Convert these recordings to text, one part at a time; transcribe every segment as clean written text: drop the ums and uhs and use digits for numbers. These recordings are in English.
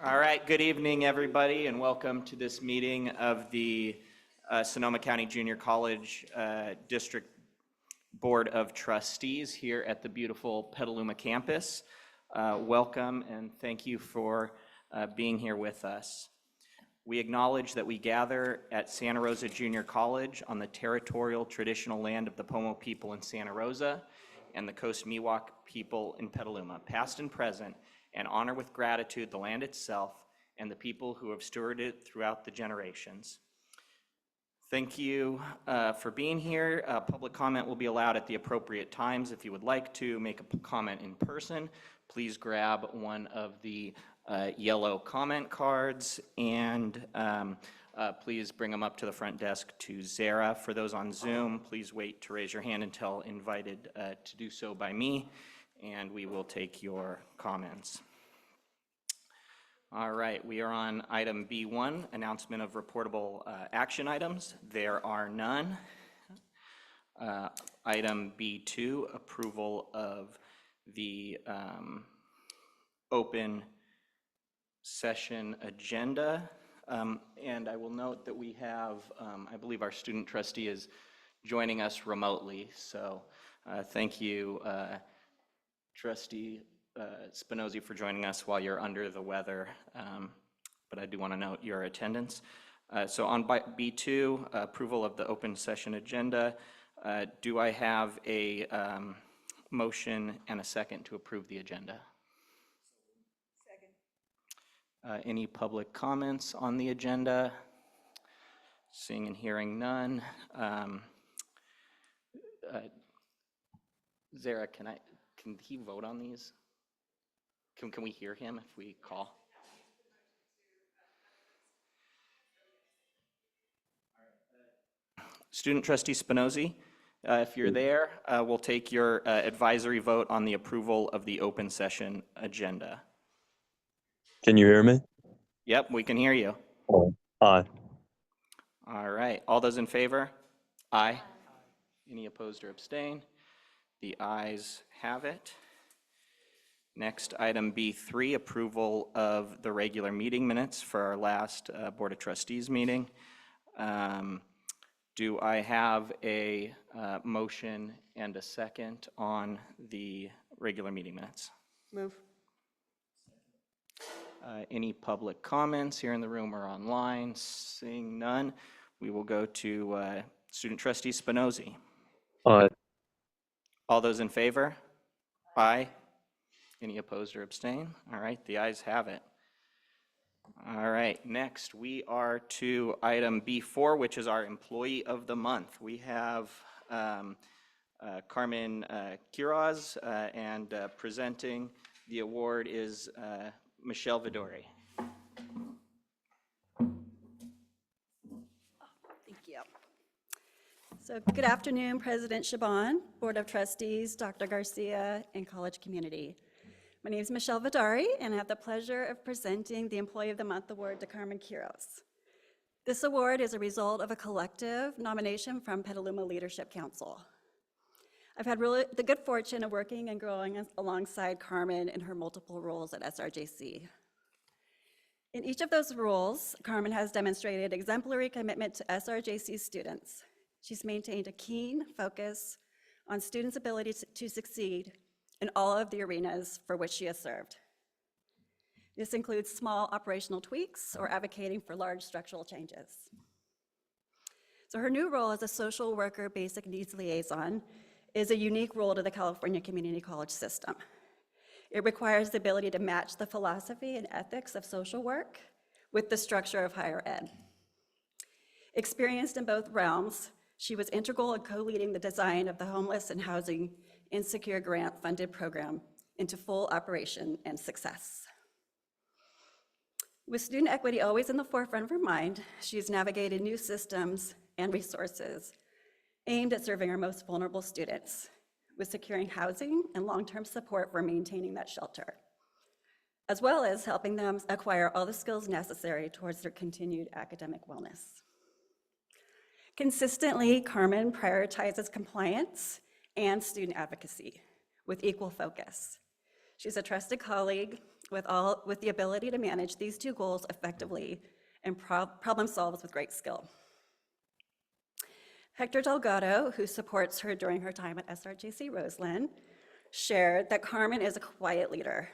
All right, good evening, everybody, and welcome to this meeting of the Sonoma County Junior College District Board of Trustees here at the beautiful Petaluma campus. Welcome and thank you for being here with us. We acknowledge that we gather at Santa Rosa Junior College on the territorial traditional land of the Pomo people in Santa Rosa and the Coast Miwok people in Petaluma, past and present, and honor with gratitude the land itself and the people who have stewarded it throughout the generations. Thank you for being here. Public comment will be allowed at the appropriate times. If you would like to make a comment in person, please grab one of the yellow comment cards and please bring them up to the front desk to Zara. For those on Zoom, please wait to raise your hand until invited to do so by me, and we will take your comments. All right, we are on item B1, announcement of reportable action items. There are none. Item B2, approval of the open session agenda. And I will note that we have, I believe our student trustee is joining us remotely. So thank you, Trustee Spinozzi, for joining us while you're under the weather, but I do want to note your attendance. So on B2, approval of the open session agenda, do I have a motion and a second to approve the agenda? Second. Any public comments on the agenda? Seeing and hearing none. Zara, can he vote on these? Can we hear him if we call? Student Trustee Spinozzi, if you're there, we'll take your advisory vote on the approval of the open session agenda. Can you hear me? Yep, we can hear you. Aye. All right, all those in favor? Aye. Any opposed or abstain? The ayes have it. Next, item B3, approval of the regular meeting minutes for our last Board of Trustees meeting. Do I have a motion and a second on the regular meeting minutes? Move. Any public comments here in the room or online? Seeing none, we will go to Student Trustee Spinozzi. Aye. All those in favor? Aye. Any opposed or abstain? All right, the ayes have it. All right, next we are to item B4, which is our Employee of the Month. We have Carmen Quiroz, and presenting the award is Michelle Vidori. Thank you. So good afternoon, President Shaban, Board of Trustees, Dr. Garcia, and college community. My name is Michelle Vidari, and I have the pleasure of presenting the Employee of the Month Award to Carmen Quiroz. This award is a result of a collective nomination from Petaluma Leadership Council. I've had really the good fortune of working and growing alongside Carmen in her multiple roles at SRJC. In each of those roles, Carmen has demonstrated exemplary commitment to SRJC students. She's maintained a keen focus on students' ability to succeed in all of the arenas for which she has served. This includes small operational tweaks or advocating for large structural changes. So her new role as a social worker basic needs liaison is a unique role to the California Community College system. It requires the ability to match the philosophy and ethics of social work with the structure of higher ed. Experienced in both realms, she was integral in co-leading the design of the Homeless and Housing Insecure grant-funded program into full operation and success. With student equity always in the forefront of her mind, she's navigated new systems and resources aimed at serving our most vulnerable students, with securing housing and long-term support for maintaining that shelter, as well as helping them acquire all the skills necessary towards their continued academic wellness. Consistently, Carmen prioritizes compliance and student advocacy with equal focus. She's a trusted colleague with the ability to manage these two goals effectively and problem solves with great skill. Hector Delgado, who supports her during her time at SRJC Roseland, shared that Carmen is a quiet leader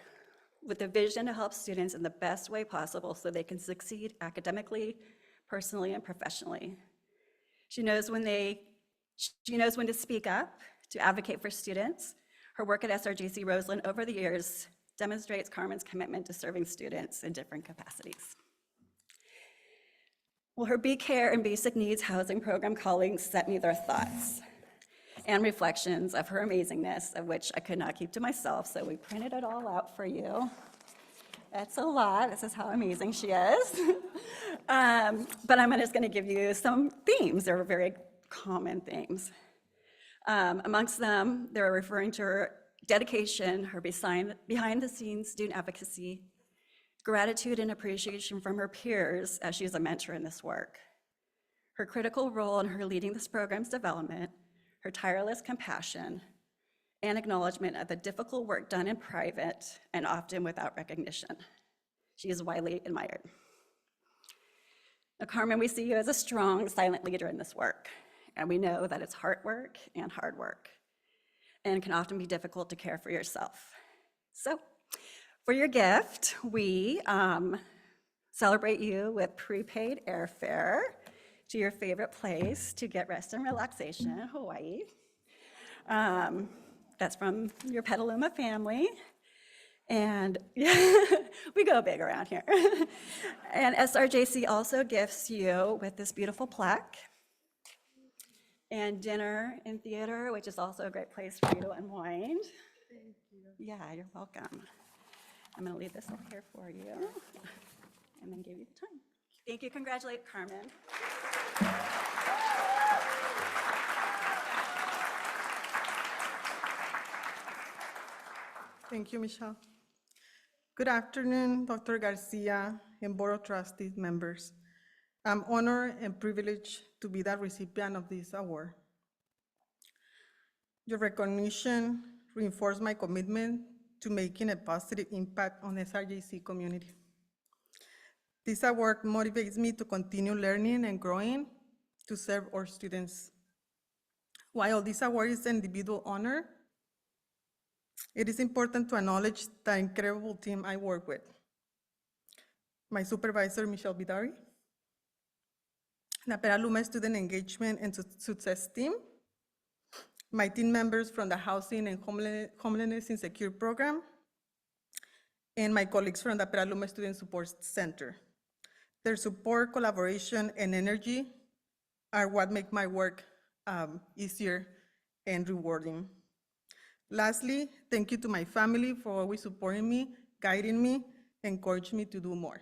with a vision to help students in the best way possible so they can succeed academically, personally, and professionally. She knows when to speak up, to advocate for students. Her work at SRJC Roseland over the years demonstrates Carmen's commitment to serving students in different capacities. Well, her Be Care and Basic Needs Housing Program colleagues sent me their thoughts and reflections of her amazingness, of which I could not keep to myself, so we printed it all out for you. That's a lot. This is how amazing she is. But I'm just going to give you some themes. They're very common themes. Amongst them, they're referring to her dedication, her behind-the-scenes student advocacy, gratitude and appreciation from her peers as she's a mentor in this work, her critical role in her leading this program's development, her tireless compassion, and acknowledgement of the difficult work done in private and often without recognition. She is widely admired. Now, Carmen, we see you as a strong, silent leader in this work, and we know that it's hard work, and can often be difficult to care for yourself. So, for your gift, we celebrate you with prepaid airfare to your favorite place to get rest and relaxation, Hawaii. That's from your Petaluma family. And we go big around here. And SRJC also gifts you with this beautiful plaque and dinner and theater, which is also a great place for you to unwind. Thank you. Yeah, you're welcome. I'm going to leave this up here for you and then give you the time. Thank you. Congratulate Carmen. Thank you, Michelle. Good afternoon, Dr. Garcia and Board of Trustees members. I'm honored and privileged to be the recipient of this award. Your recognition reinforced my commitment to making a positive impact on the SRJC community. This award motivates me to continue learning and growing to serve our students. While this award is an individual honor, it is important to acknowledge the incredible team I work with. My supervisor, Michelle Bidari, the Petaluma Student Engagement and Success Team, my team members from the Housing and Homelessness Insecure Program, and my colleagues from the Petaluma Student Support Center. Their support, collaboration, and energy are what make my work easier and rewarding. Lastly, thank you to my family for always supporting me, guiding me, and encouraging me to do more.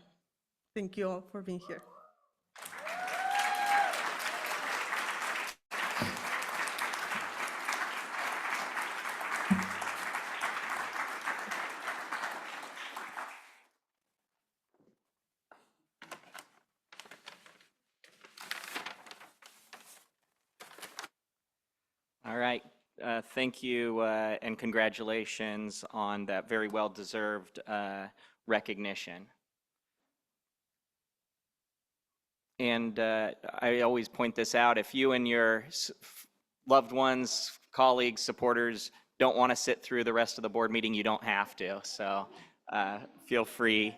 Thank you all for being here. All right. Thank you and congratulations on that very well-deserved recognition. And I always point this out, if you and your loved ones, colleagues, supporters don't want to sit through the rest of the board meeting, you don't have to. So feel free.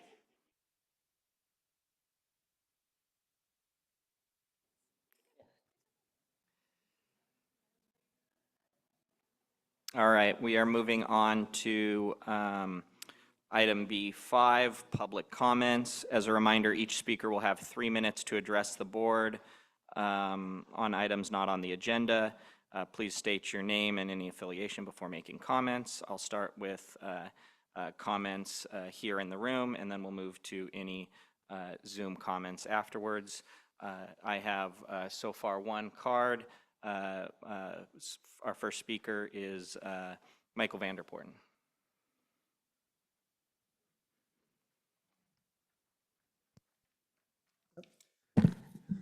All right, we are moving on to item B5, public comments. As a reminder, each speaker will have 3 minutes to address the board on items not on the agenda. Please state your name and any affiliation before making comments. I'll start with comments here in the room, and then we'll move to any Zoom comments afterwards. I have so far one card. Our first speaker is Michael Vanderpoorten.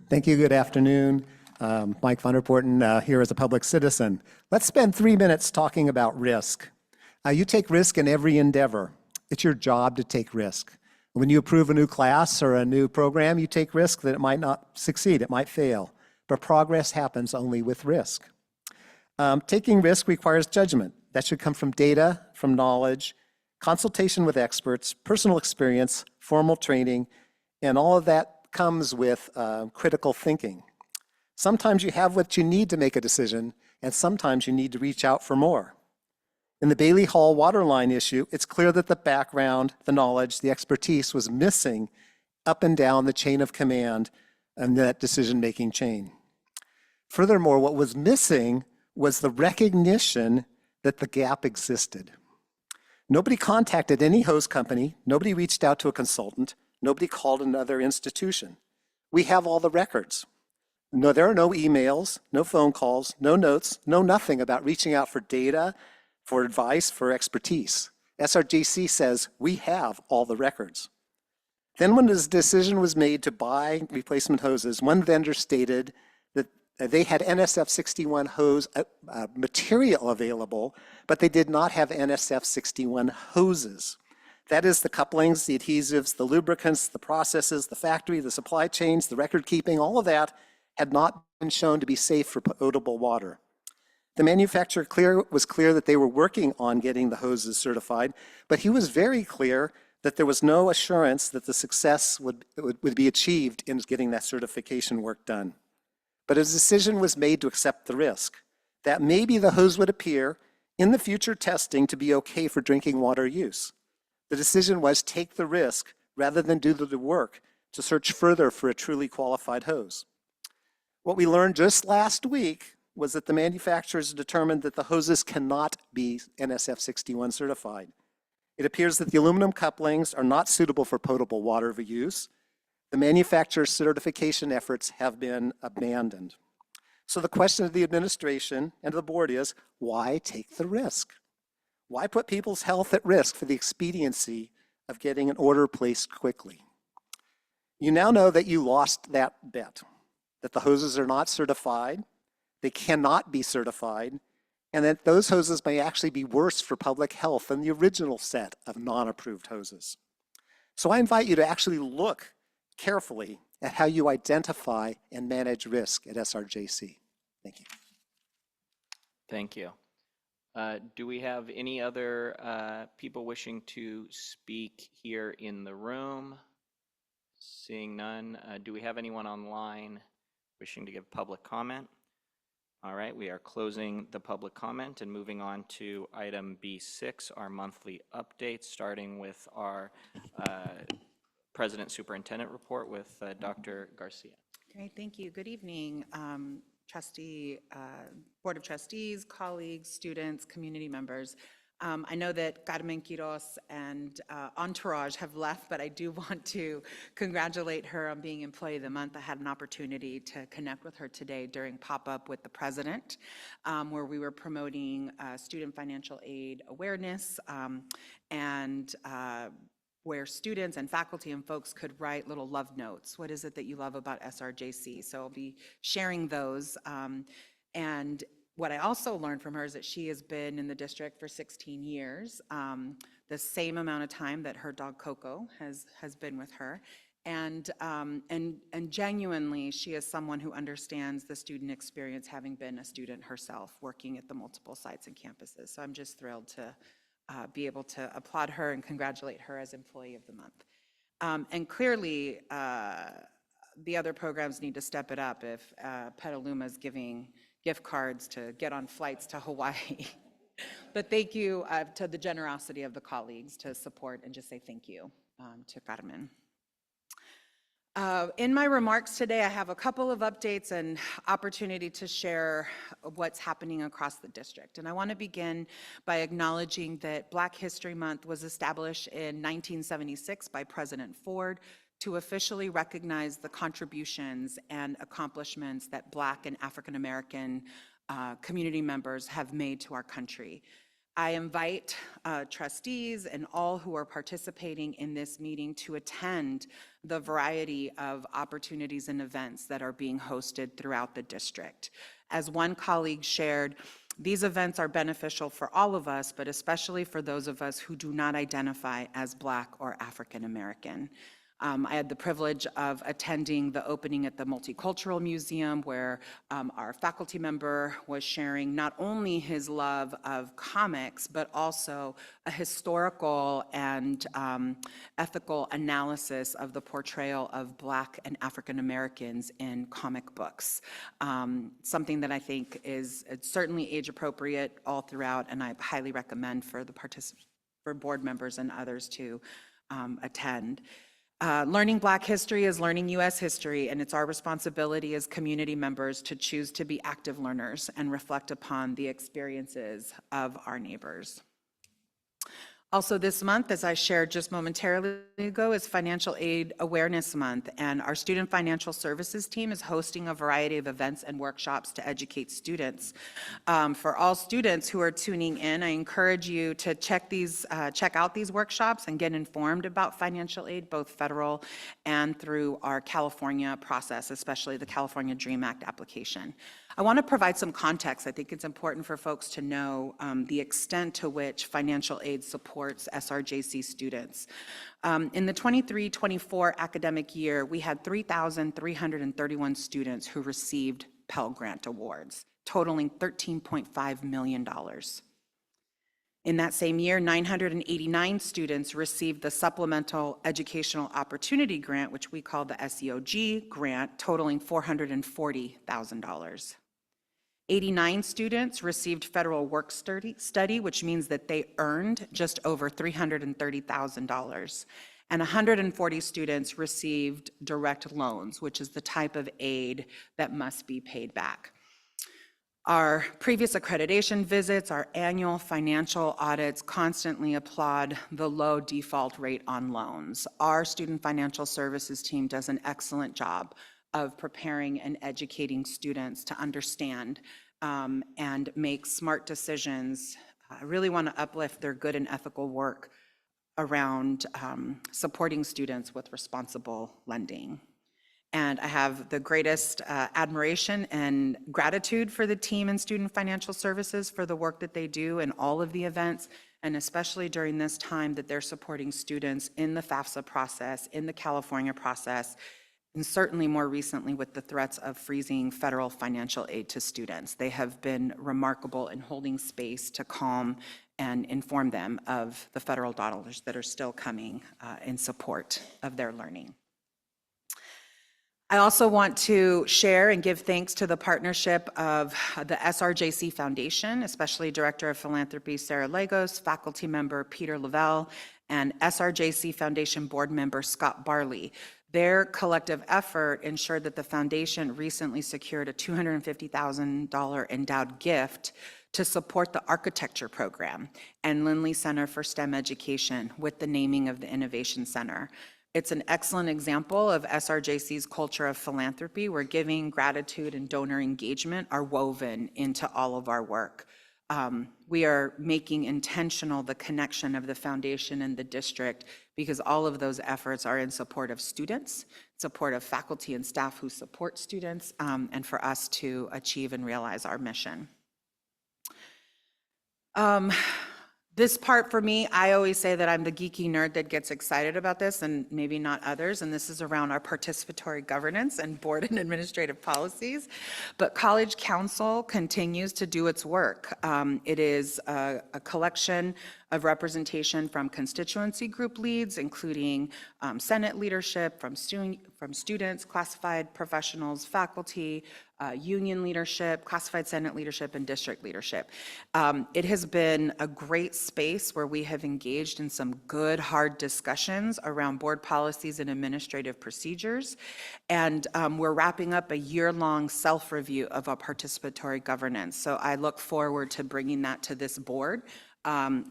Thank you. Good afternoon. Mike Vanderpoorten here as a public citizen. Let's spend 3 minutes talking about risk. You take risk in every endeavor. It's your job to take risk. When you approve a new class or a new program, you take risk that it might not succeed, it might fail. But progress happens only with risk. Taking risk requires judgment. That should come from data, from knowledge, consultation with experts, personal experience, formal training, and all of that comes with critical thinking. Sometimes you have what you need to make a decision, and sometimes you need to reach out for more. In the Bailey Hall water line issue, it's clear that the background, the knowledge, the expertise was missing up and down the chain of command and that decision-making chain. Furthermore, what was missing was the recognition that the gap existed. Nobody contacted any hose company, nobody reached out to a consultant, nobody called another institution. We have all the records. No, there are no emails, no phone calls, no notes, no nothing about reaching out for data, for advice, for expertise. SRJC says we have all the records. Then when this decision was made to buy replacement hoses, one vendor stated that they had NSF 61 hose material available, but they did not have NSF 61 hoses. That is the couplings, the adhesives, the lubricants, the processes, the factory, the supply chains, the record keeping, all of that had not been shown to be safe for potable water. The manufacturer was clear that they were working on getting the hoses certified, but he was very clear that there was no assurance that the success would be achieved in getting that certification work done. But a decision was made to accept the risk, that maybe the hose would appear in the future testing to be okay for drinking water use. The decision was take the risk rather than do the work to search further for a truly qualified hose. What we learned just last week was that the manufacturers determined that the hoses cannot be NSF 61 certified. It appears that the aluminum couplings are not suitable for potable water use. The manufacturer's certification efforts have been abandoned. So the question of the administration and the board is, why take the risk? Why put people's health at risk for the expediency of getting an order placed quickly? You now know that you lost that bet, that the hoses are not certified, they cannot be certified, and that those hoses may actually be worse for public health than the original set of non-approved hoses. So I invite you to actually look carefully at how you identify and manage risk at SRJC. Thank you. Thank you. Do we have any other people wishing to speak here in the room? Seeing none. Do we have anyone online wishing to give public comment? All right, we are closing the public comment and moving on to item B6, our monthly updates, starting with our President Superintendent report with Dr. Garcia. Great, thank you. Good evening, Board of Trustees, colleagues, students, community members. I know that Carmen Quiroz and Entourage have left, but I do want to congratulate her on being Employee of the Month. I had an opportunity to connect with her today during Pop-Up with the President, where we were promoting student financial aid awareness and where students and faculty and folks could write little love notes. What is it that you love about SRJC? So I'll be sharing those. And what I also learned from her is that she has been in the district for 16 years, the same amount of time that her dog Coco has been with her. And genuinely, she is someone who understands the student experience, having been a student herself, working at the multiple sites and campuses. So I'm just thrilled to be able to applaud her and congratulate her as Employee of the Month. And clearly, the other programs need to step it up if Petaluma is giving gift cards to get on flights to Hawaii. But thank you to the generosity of the colleagues to support and just say thank you to Carmen. In my remarks today, I have a couple of updates and opportunity to share what's happening across the district. And I want to begin by acknowledging that Black History Month was established in 1976 by President Ford to officially recognize the contributions and accomplishments that Black and African American community members have made to our country. I invite trustees and all who are participating in this meeting to attend the variety of opportunities and events that are being hosted throughout the district. As one colleague shared, These events are beneficial for all of us, but especially for those of us who do not identify as Black or African American. I had the privilege of attending the opening at the Multicultural Museum, where our faculty member was sharing not only his love of comics, but also a historical and ethical analysis of the portrayal of Black and African Americans in comic books. Something that I think is certainly age appropriate all throughout, and I highly recommend for the for board members and others to attend. Learning Black history is learning U.S. history, and it's our responsibility as community members to choose to be active learners and reflect upon the experiences of our neighbors. Also this month, as I shared just momentarily ago, is Financial Aid Awareness Month, and our Student Financial Services team is hosting a variety of events and workshops to educate students. For all students who are tuning in, I encourage you to check out these workshops and get informed about financial aid, both federal and through our California process, especially the California DREAM Act application. I want to provide some context. I think it's important for folks to know the extent to which financial aid supports SRJC students. In the 23-24 academic year, we had 3,331 students who received Pell Grant awards, totaling $13.5 million. In that same year, 989 students received the Supplemental Educational Opportunity Grant, which we call the SEOG grant, totaling $440,000. 89 students received federal work study, which means that they earned just over $330,000. And 140 students received direct loans, which is the type of aid that must be paid back. Our previous accreditation visits, our annual financial audits constantly applaud the low default rate on loans. Our student financial services team does an excellent job of preparing and educating students to understand and make smart decisions. I really want to uplift their good and ethical work around supporting students with responsible lending. And I have the greatest admiration and gratitude for the team in Student Financial Services for the work that they do in all of the events, and especially during this time that they're supporting students in the FAFSA process, in the California process, and certainly more recently with the threats of freezing federal financial aid to students. They have been remarkable in holding space to calm and inform them of the federal dollars that are still coming in support of their learning. I also want to share and give thanks to the partnership of the SRJC Foundation, especially Director of Philanthropy Sarah Lagos, faculty member Peter Lavelle, and SRJC Foundation board member Scott Barley. Their collective effort ensured that the foundation recently secured a $250,000 endowed gift to support the architecture program and Lindley Center for STEM Education with the naming of the Innovation Center. It's an excellent example of SRJC's culture of philanthropy, where giving, gratitude, and donor engagement are woven into all of our work. We are making intentional the connection of the foundation and the district, because all of those efforts are in support of students, support of faculty and staff who support students, and for us to achieve and realize our mission. This part for me, I always say that I'm the geeky nerd that gets excited about this, and maybe not others, and this is around our participatory governance and board and administrative policies. But College Council continues to do its work. It is a collection of representation from constituency group leads, including Senate leadership, from students, classified professionals, faculty, union leadership, classified Senate leadership, and district leadership. It has been a great space where we have engaged in some good, hard discussions around board policies and administrative procedures. And we're wrapping up a year-long self-review of our participatory governance. So I look forward to bringing that to this board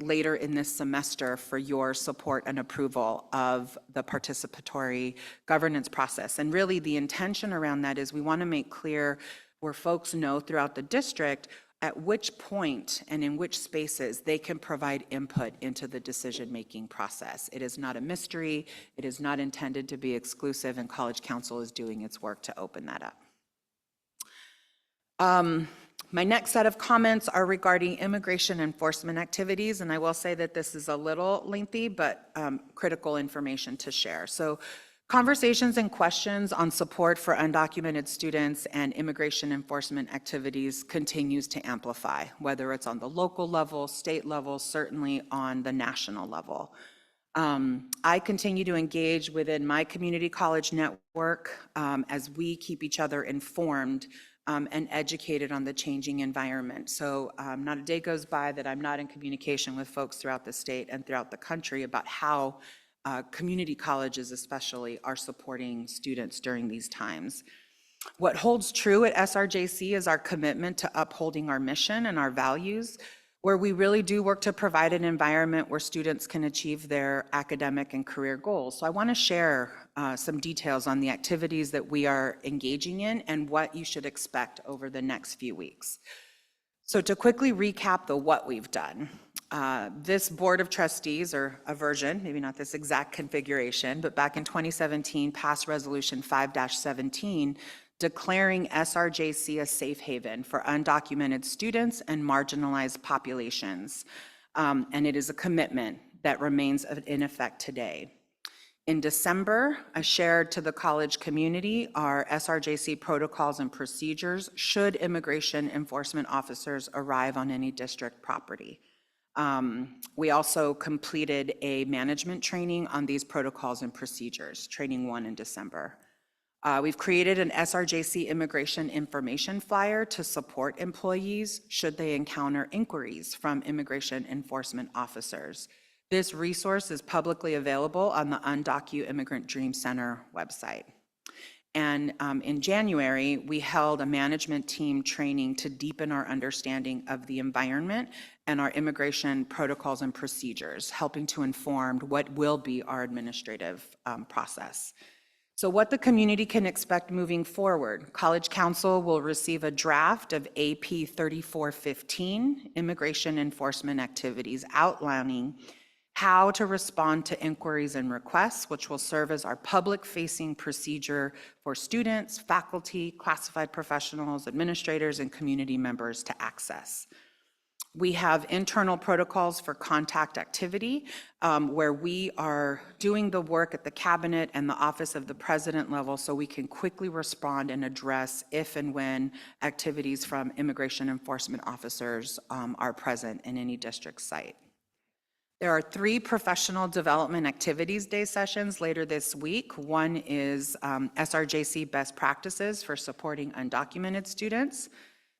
later in this semester for your support and approval of the participatory governance process. And really the intention around that is we want to make clear where folks know throughout the district at which point and in which spaces they can provide input into the decision-making process. It is not a mystery. It is not intended to be exclusive, and College Council is doing its work to open that up. My next set of comments are regarding immigration enforcement activities, and I will say that this is a little lengthy, but critical information to share. So conversations and questions on support for undocumented students and immigration enforcement activities continues to amplify, whether it's on the local level, state level, certainly on the national level. I continue to engage within my community college network as we keep each other informed and educated on the changing environment. So not a day goes by that I'm not in communication with folks throughout the state and throughout the country about how community colleges especially are supporting students during these times. What holds true at SRJC is our commitment to upholding our mission and our values, where we really do work to provide an environment where students can achieve their academic and career goals. So I want to share some details on the activities that we are engaging in and what you should expect over the next few weeks. So to quickly recap the what we've done, this Board of Trustees, or a version, maybe not this exact configuration, but back in 2017 passed Resolution 5-17 declaring SRJC a safe haven for undocumented students and marginalized populations. And it is a commitment that remains in effect today. In December, I shared to the college community our SRJC protocols and procedures should immigration enforcement officers arrive on any district property. We also completed a management training on these protocols and procedures, training 1 in December. We've created an SRJC immigration information flyer to support employees should they encounter inquiries from immigration enforcement officers. This resource is publicly available on the Undocu Immigrant Dream Center website. And in January, we held a management team training to deepen our understanding of the environment and our immigration protocols and procedures, helping to inform what will be our administrative process. So what the community can expect moving forward: College Council will receive a draft of AP 3415, Immigration Enforcement Activities, outlining how to respond to inquiries and requests, which will serve as our public-facing procedure for students, faculty, classified professionals, administrators, and community members to access. We have internal protocols for contact activity, where we are doing the work at the cabinet and the office of the president level so we can quickly respond and address if and when activities from immigration enforcement officers are present in any district site. There are 3 professional development activities day sessions later this week. One is SRJC best practices for supporting undocumented students.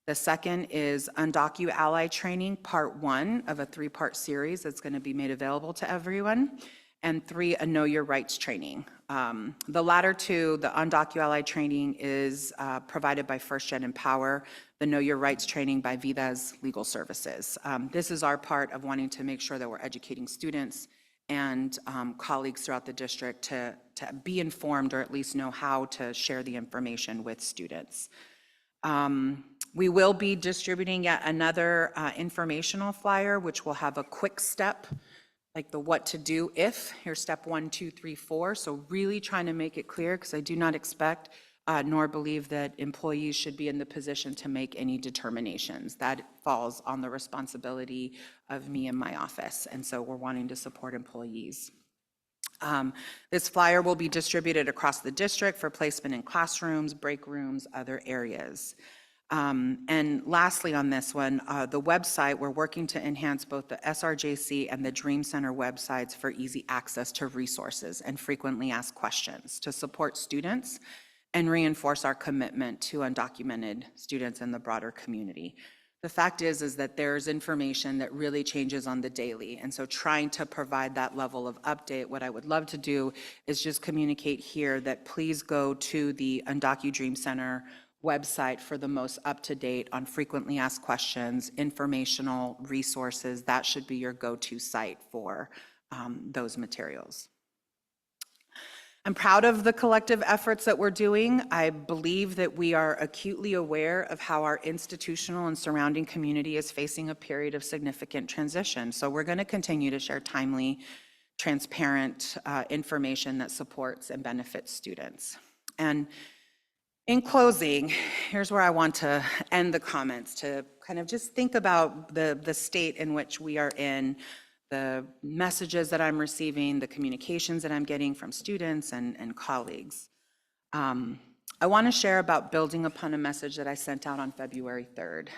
The second is Undocu Ally Training, Part 1 of a 3-part series that's going to be made available to everyone. And 3, a Know Your Rights training. The latter 2, the Undocu Ally Training, is provided by First Gen Empower, the Know Your Rights training by Vidas Legal Services. This is our part of wanting to make sure that we're educating students and colleagues throughout the district to be informed, or at least know how to share the information with students. We will be distributing yet another informational flyer, which will have a quick step, like the what to do if. Here's step 1, 2, 3, 4. So really trying to make it clear, because I do not expect nor believe that employees should be in the position to make any determinations. That falls on the responsibility of me and my office. And so we're wanting to support employees. This flyer will be distributed across the district for placement in classrooms, break rooms, other areas. And lastly on this one, the website, we're working to enhance both the SRJC and the Dream Center websites for easy access to resources and frequently asked questions to support students and reinforce our commitment to undocumented students in the broader community. The fact is that there's information that really changes on the daily. And so trying to provide that level of update, what I would love to do is just communicate here that please go to the Undocu Dream Center website for the most up-to-date on frequently asked questions, informational resources. That should be your go-to site for those materials. I'm proud of the collective efforts that we're doing. I believe that we are acutely aware of how our institutional and surrounding community is facing a period of significant transition. So we're going to continue to share timely, transparent information that supports and benefits students. And In closing, here's where I want to end the comments, to kind of just think about the state in which we are in, the messages that I'm receiving, the communications that I'm getting from students and colleagues. I want to share about building upon a message that I sent out on February 3rd,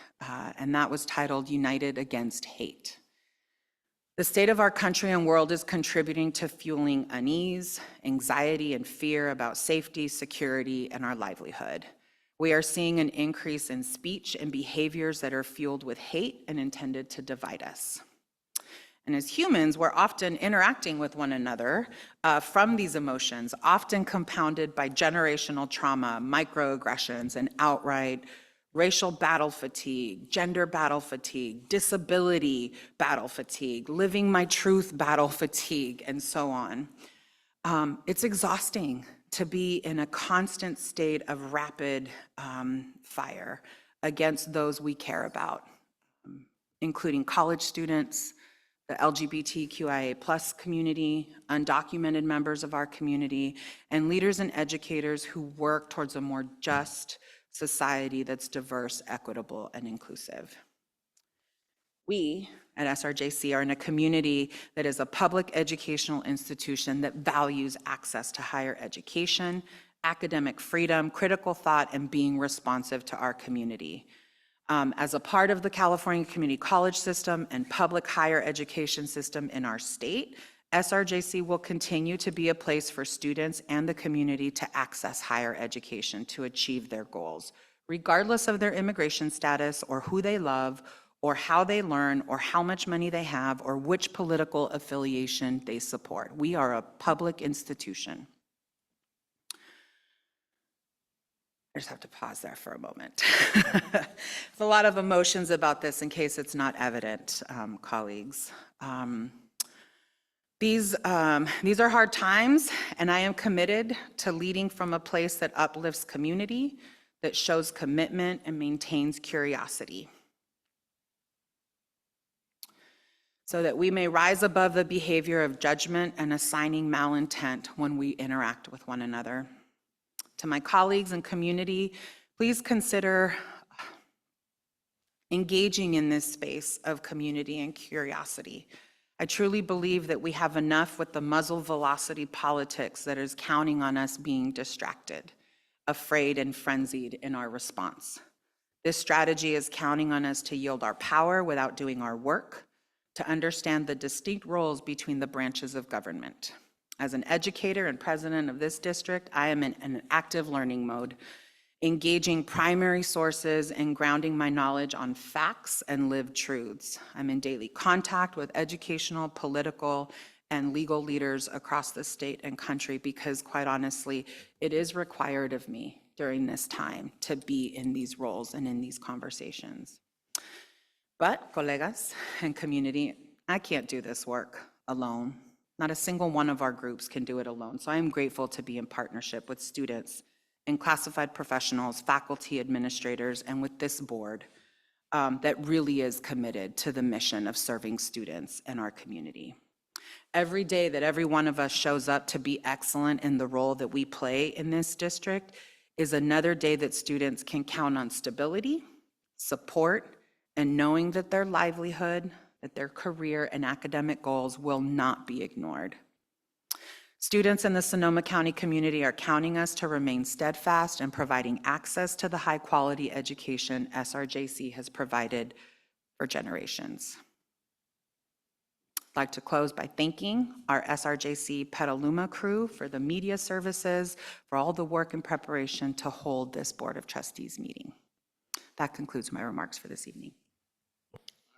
and that was titled United Against Hate. The state of our country and world is contributing to fueling unease, anxiety, and fear about safety, security, and our livelihood. We are seeing an increase in speech and behaviors that are fueled with hate and intended to divide us. And as humans, we're often interacting with one another from these emotions, often compounded by generational trauma, microaggressions, and outright racial battle fatigue, gender battle fatigue, disability battle fatigue, living my truth battle fatigue, and so on. It's exhausting to be in a constant state of rapid fire against those we care about, including college students, the LGBTQIA+ community, undocumented members of our community, and leaders and educators who work towards a more just society that's diverse, equitable, and inclusive. We at SRJC are in a community that is a public educational institution that values access to higher education, academic freedom, critical thought, and being responsive to our community. As a part of the California Community College system and public higher education system in our state, SRJC will continue to be a place for students and the community to access higher education to achieve their goals, regardless of their immigration status or who they love or how they learn or how much money they have or which political affiliation they support. We are a public institution. I just have to pause there for a moment. There's a lot of emotions about this in case it's not evident, colleagues. These are hard times, and I am committed to leading from a place that uplifts community, that shows commitment and maintains curiosity, so that we may rise above the behavior of judgment and assigning malintent when we interact with one another. To my colleagues and community, please consider engaging in this space of community and curiosity. I truly believe that we have enough with the muzzle velocity politics that is counting on us being distracted, afraid, and frenzied in our response. This strategy is counting on us to yield our power without doing our work, to understand the distinct roles between the branches of government. As an educator and president of this district, I am in an active learning mode, engaging primary sources and grounding my knowledge on facts and lived truths. I'm in daily contact with educational, political, and legal leaders across the state and country because, quite honestly, it is required of me during this time to be in these roles and in these conversations. But, colegas and community, I can't do this work alone. Not a single one of our groups can do it alone. So I am grateful to be in partnership with students and classified professionals, faculty, administrators, and with this board that really is committed to the mission of serving students and our community. Every day that every one of us shows up to be excellent in the role that we play in this district is another day that students can count on stability, support, and knowing that their livelihood, that their career and academic goals will not be ignored. Students in the Sonoma County community are counting us to remain steadfast in providing access to the high-quality education SRJC has provided for generations. I'd like to close by thanking our SRJC Petaluma crew for the media services, for all the work and preparation to hold this Board of Trustees meeting. That concludes my remarks for this evening.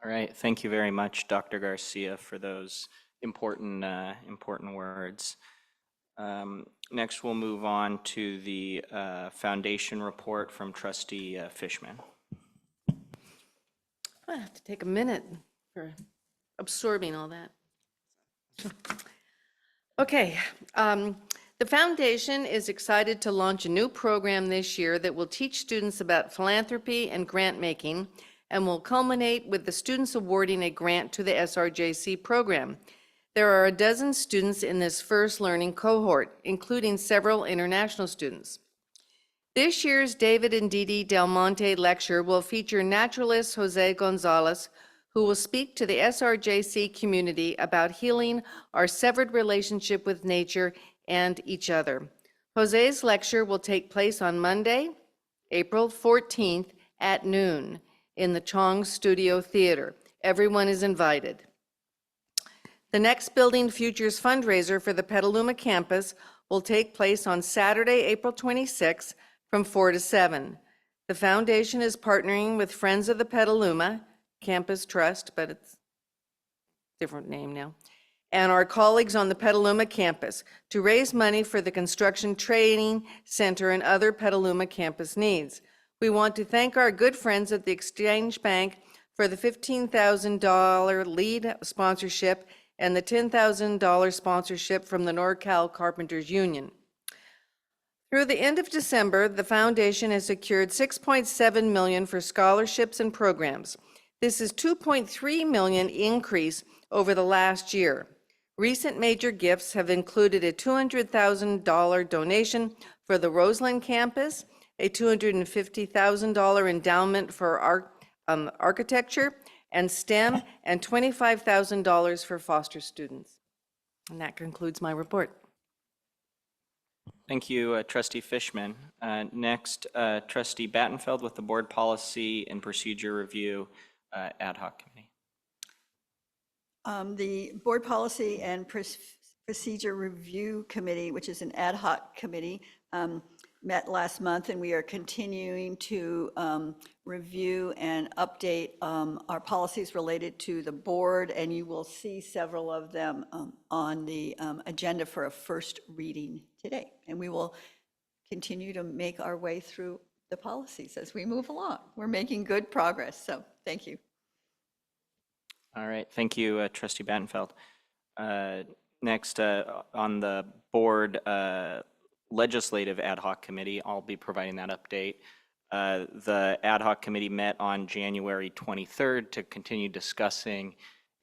All right, thank you very much, Dr. Garcia, for those important words. Next, we'll move on to the foundation report from Trustee Fishman. I have to take a minute for absorbing all that. Okay, the foundation is excited to launch a new program this year that will teach students about philanthropy and grant making and will culminate with the students awarding a grant to the SRJC program. There are a dozen students in this first learning cohort, including several international students. This year's David and Didi Del Monte lecture will feature naturalist Jose Gonzalez, who will speak to the SRJC community about healing our severed relationship with nature and each other. Jose's lecture will take place on Monday, April 14th at noon in the Chong Studio Theater. Everyone is invited. The next Building Futures fundraiser for the Petaluma campus will take place on Saturday, April 26th from 4 to 7. The foundation is partnering with Friends of the Petaluma Campus Trust, but it's a different name now, and our colleagues on the Petaluma campus to raise money for the Construction Training Center and other Petaluma campus needs. We want to thank our good friends at the Exchange Bank for the $15,000 lead sponsorship and the $10,000 sponsorship from the NorCal Carpenters Union. Through the end of December, the foundation has secured $6.7 million for scholarships and programs. This is $2.3 million increase over the last year. Recent major gifts have included a $200,000 donation for the Roseland campus, a $250,000 endowment for architecture and STEM, and $25,000 for foster students. And that concludes my report. Thank you, Trustee Fishman. Next, Trustee Battenfeld with the Board Policy and Procedure Review Ad Hoc Committee. The Board Policy and Procedure Review Committee, which is an ad hoc committee, met last month, and we are continuing to review and update our policies related to the board, and you will see several of them on the agenda for a first reading today. And we will continue to make our way through the policies as we move along. We're making good progress, so thank you. All right, thank you, Trustee Battenfeld. Next, on the Board Legislative Ad Hoc Committee, I'll be providing that update. The Ad Hoc Committee met on January 23rd to continue discussing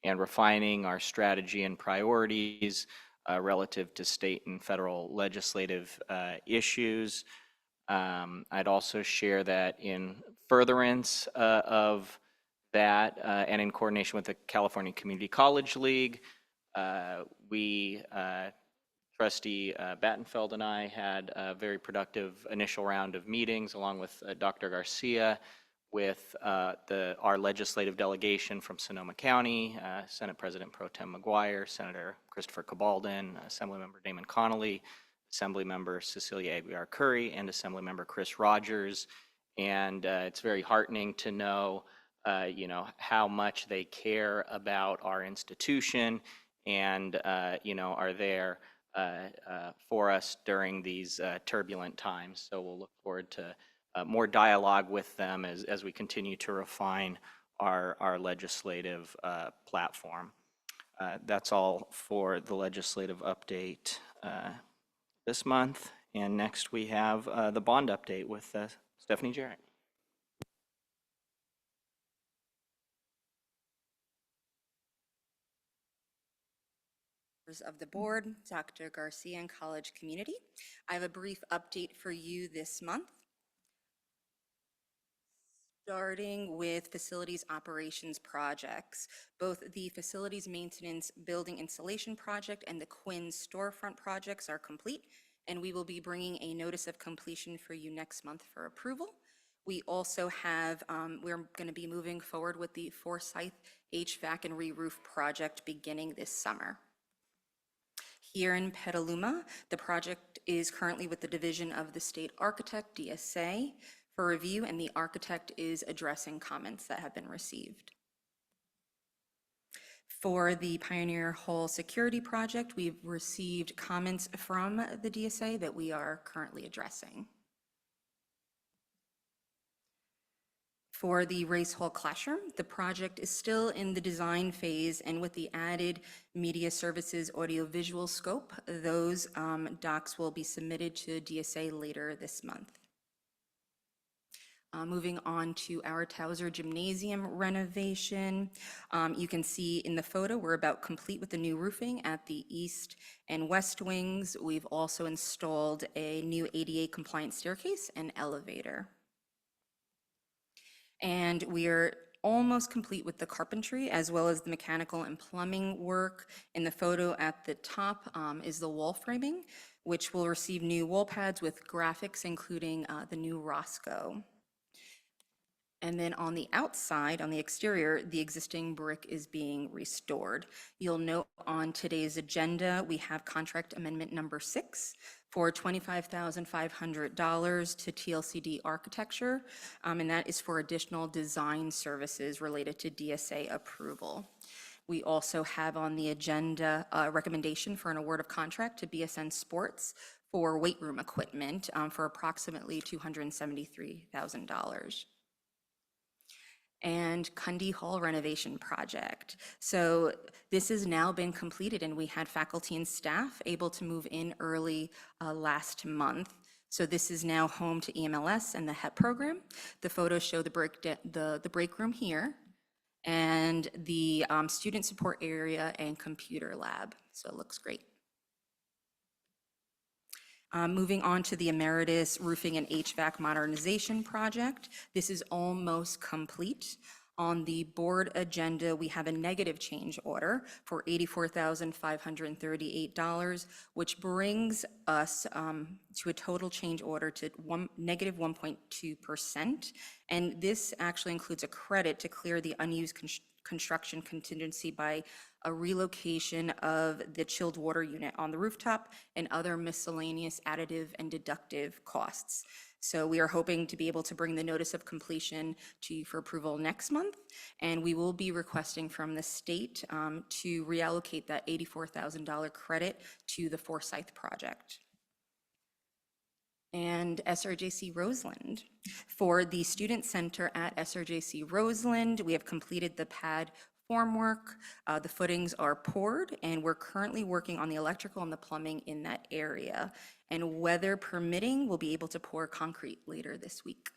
and refining our strategy and priorities relative to state and federal legislative issues. I'd also share that in furtherance of that and in coordination with the California Community College League, we Trustee Battenfeld and I had a very productive initial round of meetings along with Dr. Garcia, with our legislative delegation from Sonoma County, Senate President Pro Tem McGuire, Senator Christopher Cabaldon, Assemblymember Damon Connolly, Assemblymember Cecilia Aguiar Curry, and Assemblymember Chris Rogers. And it's very heartening to know, how much they care about our institution and, are there for us during these turbulent times. So we'll look forward to more dialogue with them as we continue to refine our legislative platform. That's all for the legislative update this month. And next we have the bond update with Stephanie Jarrett. Of the board, Dr. Garcia and college community. I have a brief update for you this month. Starting with facilities operations projects, both the facilities maintenance building installation project and the Quinn storefront projects are complete, and we will be bringing a notice of completion for you next month for approval. We also have, we're going to be moving forward with the Forsyth HVAC and re-roof project beginning this summer. Here in Petaluma, the project is currently with the Division of the State Architect, DSA, for review, and the architect is addressing comments that have been received. For the Pioneer Hall Security Project, we've received comments from the DSA that we are currently addressing. For the Race Hall Classroom, the project is still in the design phase, and with the added media services audiovisual scope, those docs will be submitted to DSA later this month. Moving on to our Towser Gymnasium renovation. You can see in the photo, we're about complete with the new roofing at the east and west wings. We've also installed a new ADA compliant staircase and elevator. And we are almost complete with the carpentry as well as the mechanical and plumbing work. In the photo at the top is the wall framing, which will receive new wall pads with graphics, including the new Roscoe. And then on the outside, on the exterior, the existing brick is being restored. You'll note on today's agenda, we have contract amendment number 6 for $25,500 to TLCD Architecture, and that is for additional design services related to DSA approval. We also have on the agenda a recommendation for an award of contract to BSN Sports for weight room equipment for approximately $273,000. And Cundy Hall renovation project. So this has now been completed, and we had faculty and staff able to move in early last month. So this is now home to EMLS and the HEP program. The photos show the break room here, and the student support area and computer lab. So it looks great. Moving on to the Emeritus Roofing and HVAC Modernization Project. This is almost complete. On the board agenda, we have a negative change order for $84,538, which brings us to a total change order to negative 1.2%. And this actually includes a credit to clear the unused construction contingency by a relocation of the chilled water unit on the rooftop and other miscellaneous additive and deductive costs. So we are hoping to be able to bring the notice of completion to you for approval next month, and we will be requesting from the state to reallocate that $84,000 credit to the Forsyth project. And SRJC Roseland. For the Student Center at SRJC Roseland, we have completed the pad formwork. The footings are poured, and we're currently working on the electrical and the plumbing in that area. And weather permitting, we'll be able to pour concrete later this week.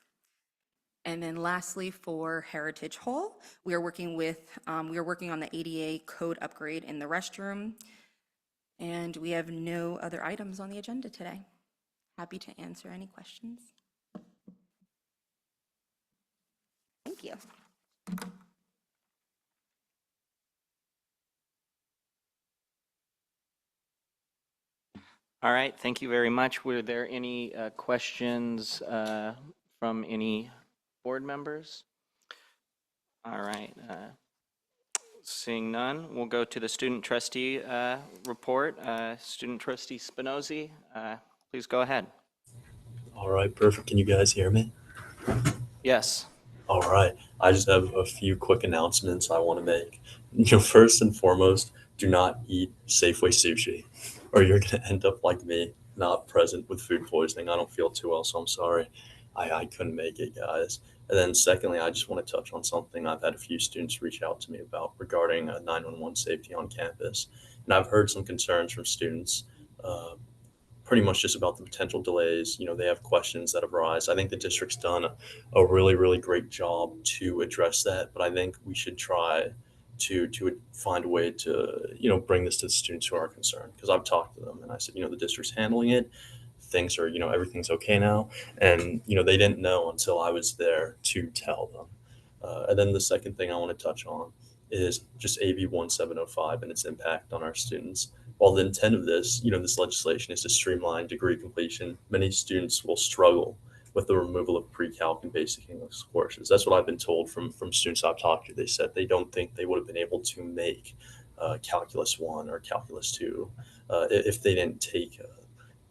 And then lastly, for Heritage Hall, we are working on the ADA code upgrade in the restroom. And we have no other items on the agenda today. Happy to answer any questions. Thank you. All right, thank you very much. Were there any questions from any board members? All right, seeing none, we'll go to the student trustee report. Student trustee Spinozzi, please go ahead. All right, perfect. Can you guys hear me? Yes. All right. I just have a few quick announcements I want to make. First and foremost, do not eat Safeway sushi, or you're going to end up like me, not present with food poisoning. I don't feel too well, so I'm sorry. I couldn't make it, guys. And then secondly, I just want to touch on something I've had a few students reach out to me about regarding 911 safety on campus. And I've heard some concerns from students, pretty much just about the potential delays. They have questions that arise. I think the district's done a really, really great job to address that, but I think we should try to find a way to, bring this to the students who are concerned. Because I've talked to them and I said, the district's handling it. Things are, everything's okay now. And, they didn't know until I was there to tell them. And then the second thing I want to touch on is just AB 1705 and its impact on our students. While the intent of this, this legislation is to streamline degree completion, many students will struggle with the removal of pre-calc and basic English courses. That's what I've been told from students I've talked to. They said they don't think they would have been able to make Calculus 1 or Calculus 2 if they didn't take,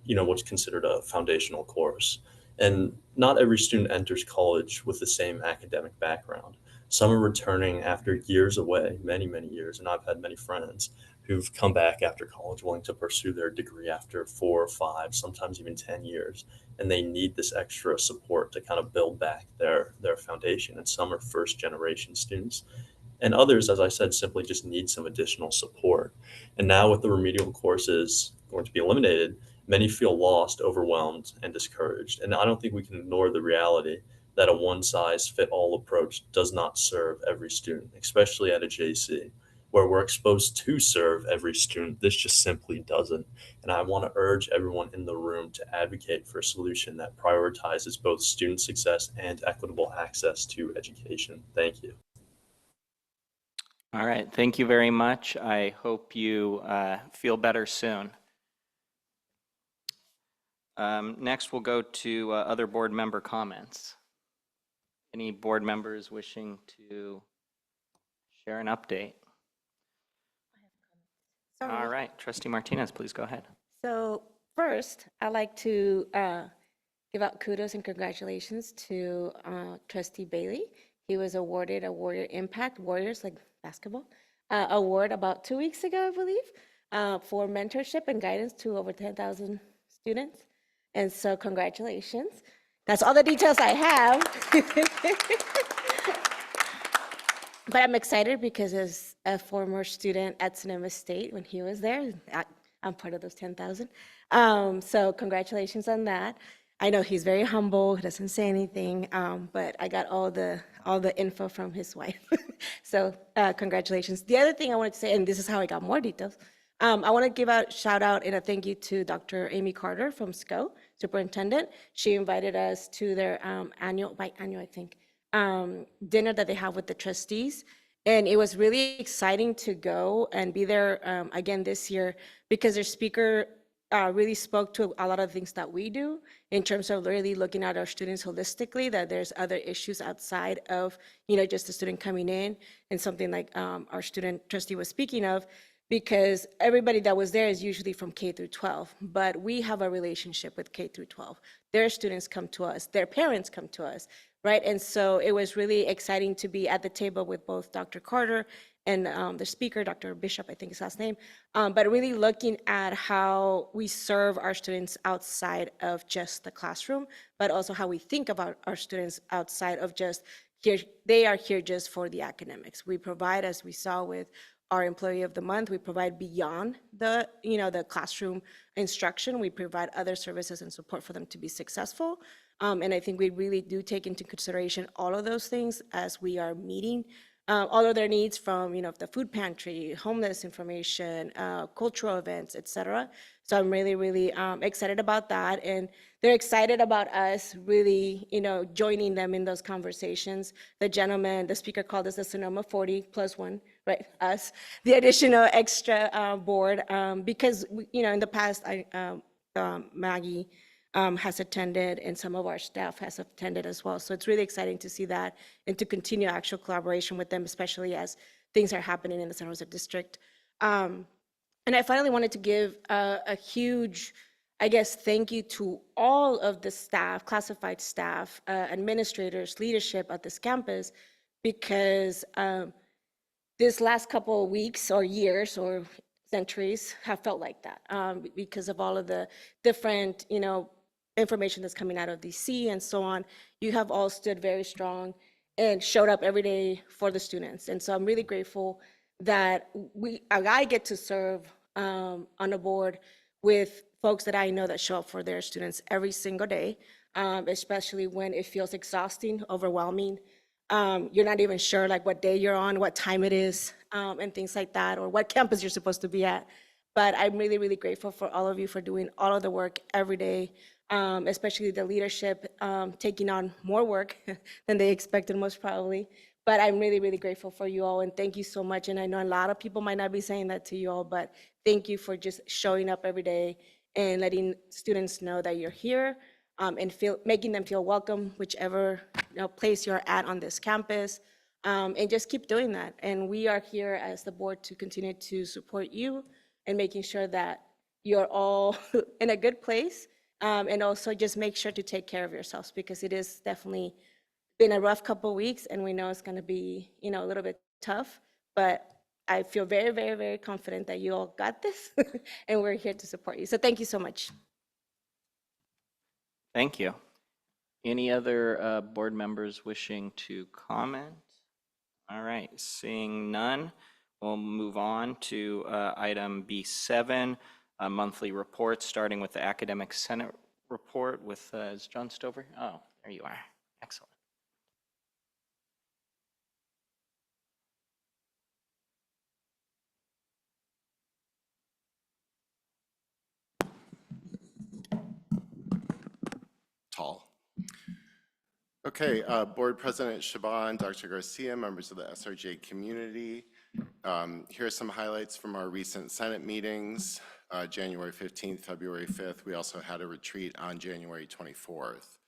what's considered a foundational course. And not every student enters college with the same academic background. Some are returning after years away, many, many years, and I've had many friends who've come back after college willing to pursue their degree after 4 or 5, sometimes even 10 years. And they need this extra support to kind of build back their foundation. And some are first generation students. And others, as I said, simply just need some additional support. And now with the remedial courses going to be eliminated, many feel lost, overwhelmed, and discouraged. And I don't think we can ignore the reality that a one-size-fit-all approach does not serve every student, especially at a JC, where we're exposed to serve every student. This just simply doesn't. And I want to urge everyone in the room to advocate for a solution that prioritizes both student success and equitable access to education. Thank you. All right, thank you very much. I hope you feel better soon. Next, we'll go to other board member comments. Any board members wishing to share an update? All right, Trustee Martinez, please go ahead. So first, I'd like to give out kudos and congratulations to Trustee Bailey. He was awarded a Warrior Impact, Warriors like basketball, award about 2 weeks ago, I believe, for mentorship and guidance to over 10,000 students. And so congratulations. That's all the details I have. But I'm excited because as a former student at Sonoma State, when he was there, I'm part of those 10,000. So congratulations on that. I know he's very humble, he doesn't say anything, but I got all the info from his wife. So congratulations. The other thing I wanted to say, and this is how I got more details, I want to give a shout out and a thank you to Dr. Amy Carter from SCO, superintendent. She invited us to their biannual, I think, dinner that they have with the trustees. And it was really exciting to go and be there again this year because their speaker really spoke to a lot of things that we do in terms of really looking at our students holistically, that there's other issues outside of, just the student coming in, and something like our student trustee was speaking of, because everybody that was there is usually from K through 12, but we have a relationship with K through 12. Their students come to us, their parents come to us, right? And so it was really exciting to be at the table with both Dr. Carter and the speaker, Dr. Bishop, I think his last name, but really looking at how we serve our students outside of just the classroom, but also how we think about our students outside of just here, they are here just for the academics. We provide, as we saw with our Employee of the Month, we provide beyond the, the classroom instruction. We provide other services and support for them to be successful. And I think we really do take into consideration all of those things as we are meeting all of their needs from, the food pantry, homeless information, cultural events, et cetera. So I'm really, really excited about that. And they're excited about us really, joining them in those conversations. The gentleman, the speaker called us the Sonoma 40 plus one, right, us, the additional extra board, because, in the past, Maggie has attended, and some of our staff has attended as well. So it's really exciting to see that and to continue actual collaboration with them, especially as things are happening in the San Jose district. And I finally wanted to give a huge, thank you to all of the staff, classified staff, administrators, leadership at this campus, because this last couple of weeks or years or centuries have felt like that because of all of the different, information that's coming out of DC and so on. You have all stood very strong and showed up every day for the students. And so I'm really grateful that I get to serve on a board with folks that I know that show up for their students every single day, especially when it feels exhausting, overwhelming. You're not even sure like what day you're on, what time it is, and things like that, or what campus you're supposed to be at. But I'm really, really grateful for all of you for doing all of the work every day, especially the leadership taking on more work than they expected most probably. But I'm really, really grateful for you all, and thank you so much. And I know a lot of people might not be saying that to you all, but thank you for just showing up every day and letting students know that you're here, and making them feel welcome, whichever place you're at on this campus, and just keep doing that. And we are here as the board to continue to support you and making sure that you're all in a good place, and also just make sure to take care of yourselves, because it is definitely been a rough couple of weeks, and we know it's going to be, a little bit tough, but I feel very, very, very confident that you all got this, and we're here to support you. So thank you so much. Thank you. Any other board members wishing to comment? All right, seeing none, we'll move on to item B7, a monthly report, starting with the Academic Senate report with, is John Stover? Oh, there you are. Excellent. Okay, Board President Shaban, Dr. Garcia, members of the SRJ community. Here are some highlights from our recent Senate meetings, January 15th, February 5th. We also had a retreat on January 24th.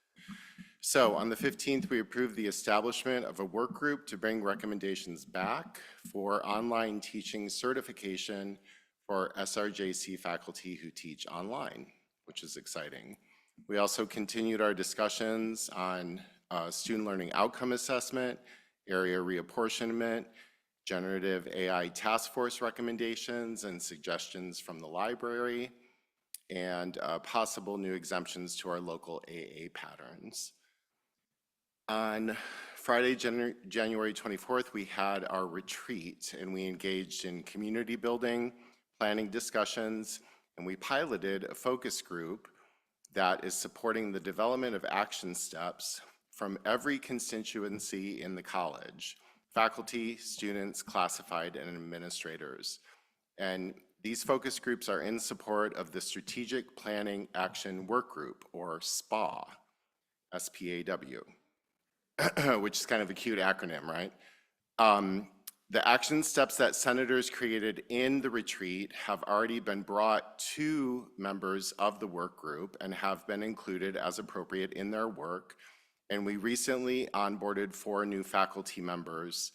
So on the 15th, we approved the establishment of a work group to bring recommendations back for online teaching certification for SRJC faculty who teach online, which is exciting. We also continued our discussions on student learning outcome assessment, area reapportionment, generative AI task force recommendations and suggestions from the library, and possible new exemptions to our local AA patterns. On Friday, January 24th, we had our retreat and we engaged in community building, planning discussions, and we piloted a focus group that is supporting the development of action steps from every constituency in the college: faculty, students, classified, and administrators. And these focus groups are in support of the Strategic Planning Action Work Group, or SPAW, S-P-A-W, which is kind of a cute acronym, right? The action steps that senators created in the retreat have already been brought to members of the work group and have been included as appropriate in their work. And we recently onboarded 4 new faculty members,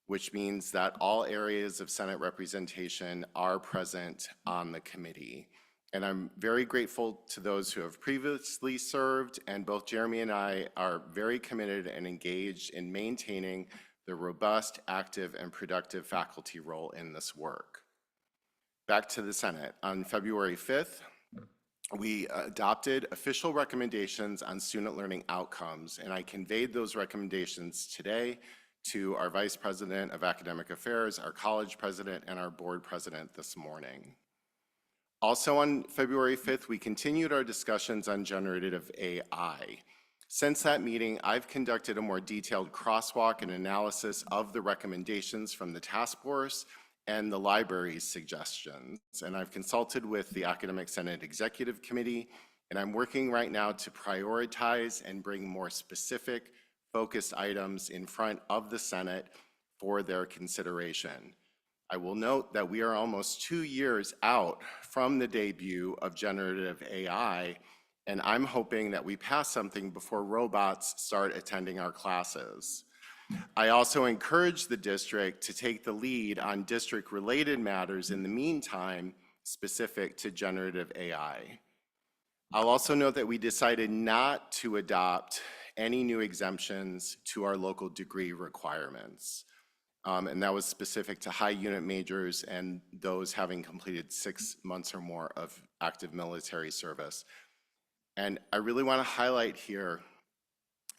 which means that all areas of Senate representation are present on the committee. And I'm very grateful to those who have previously served, and both Jeremy and I are very committed and engaged in maintaining the robust, active, and productive faculty role in this work. Back to the Senate. On February 5th, we adopted official recommendations on student learning outcomes, and I conveyed those recommendations today to our Vice President of Academic Affairs, our college president, and our board president this morning. Also on February 5th, we continued our discussions on generative AI. Since that meeting, I've conducted a more detailed crosswalk and analysis of the recommendations from the task force and the library's suggestions. And I've consulted with the Academic Senate Executive Committee, and I'm working right now to prioritize and bring more specific, focused items in front of the Senate for their consideration. I will note that we are almost 2 years out from the debut of generative AI, and I'm hoping that we pass something before robots start attending our classes. I also encourage the district to take the lead on district-related matters in the meantime, specific to generative AI. I'll also note that we decided not to adopt any new exemptions to our local degree requirements. And that was specific to high unit majors and those having completed 6 months or more of active military service. And I really want to highlight here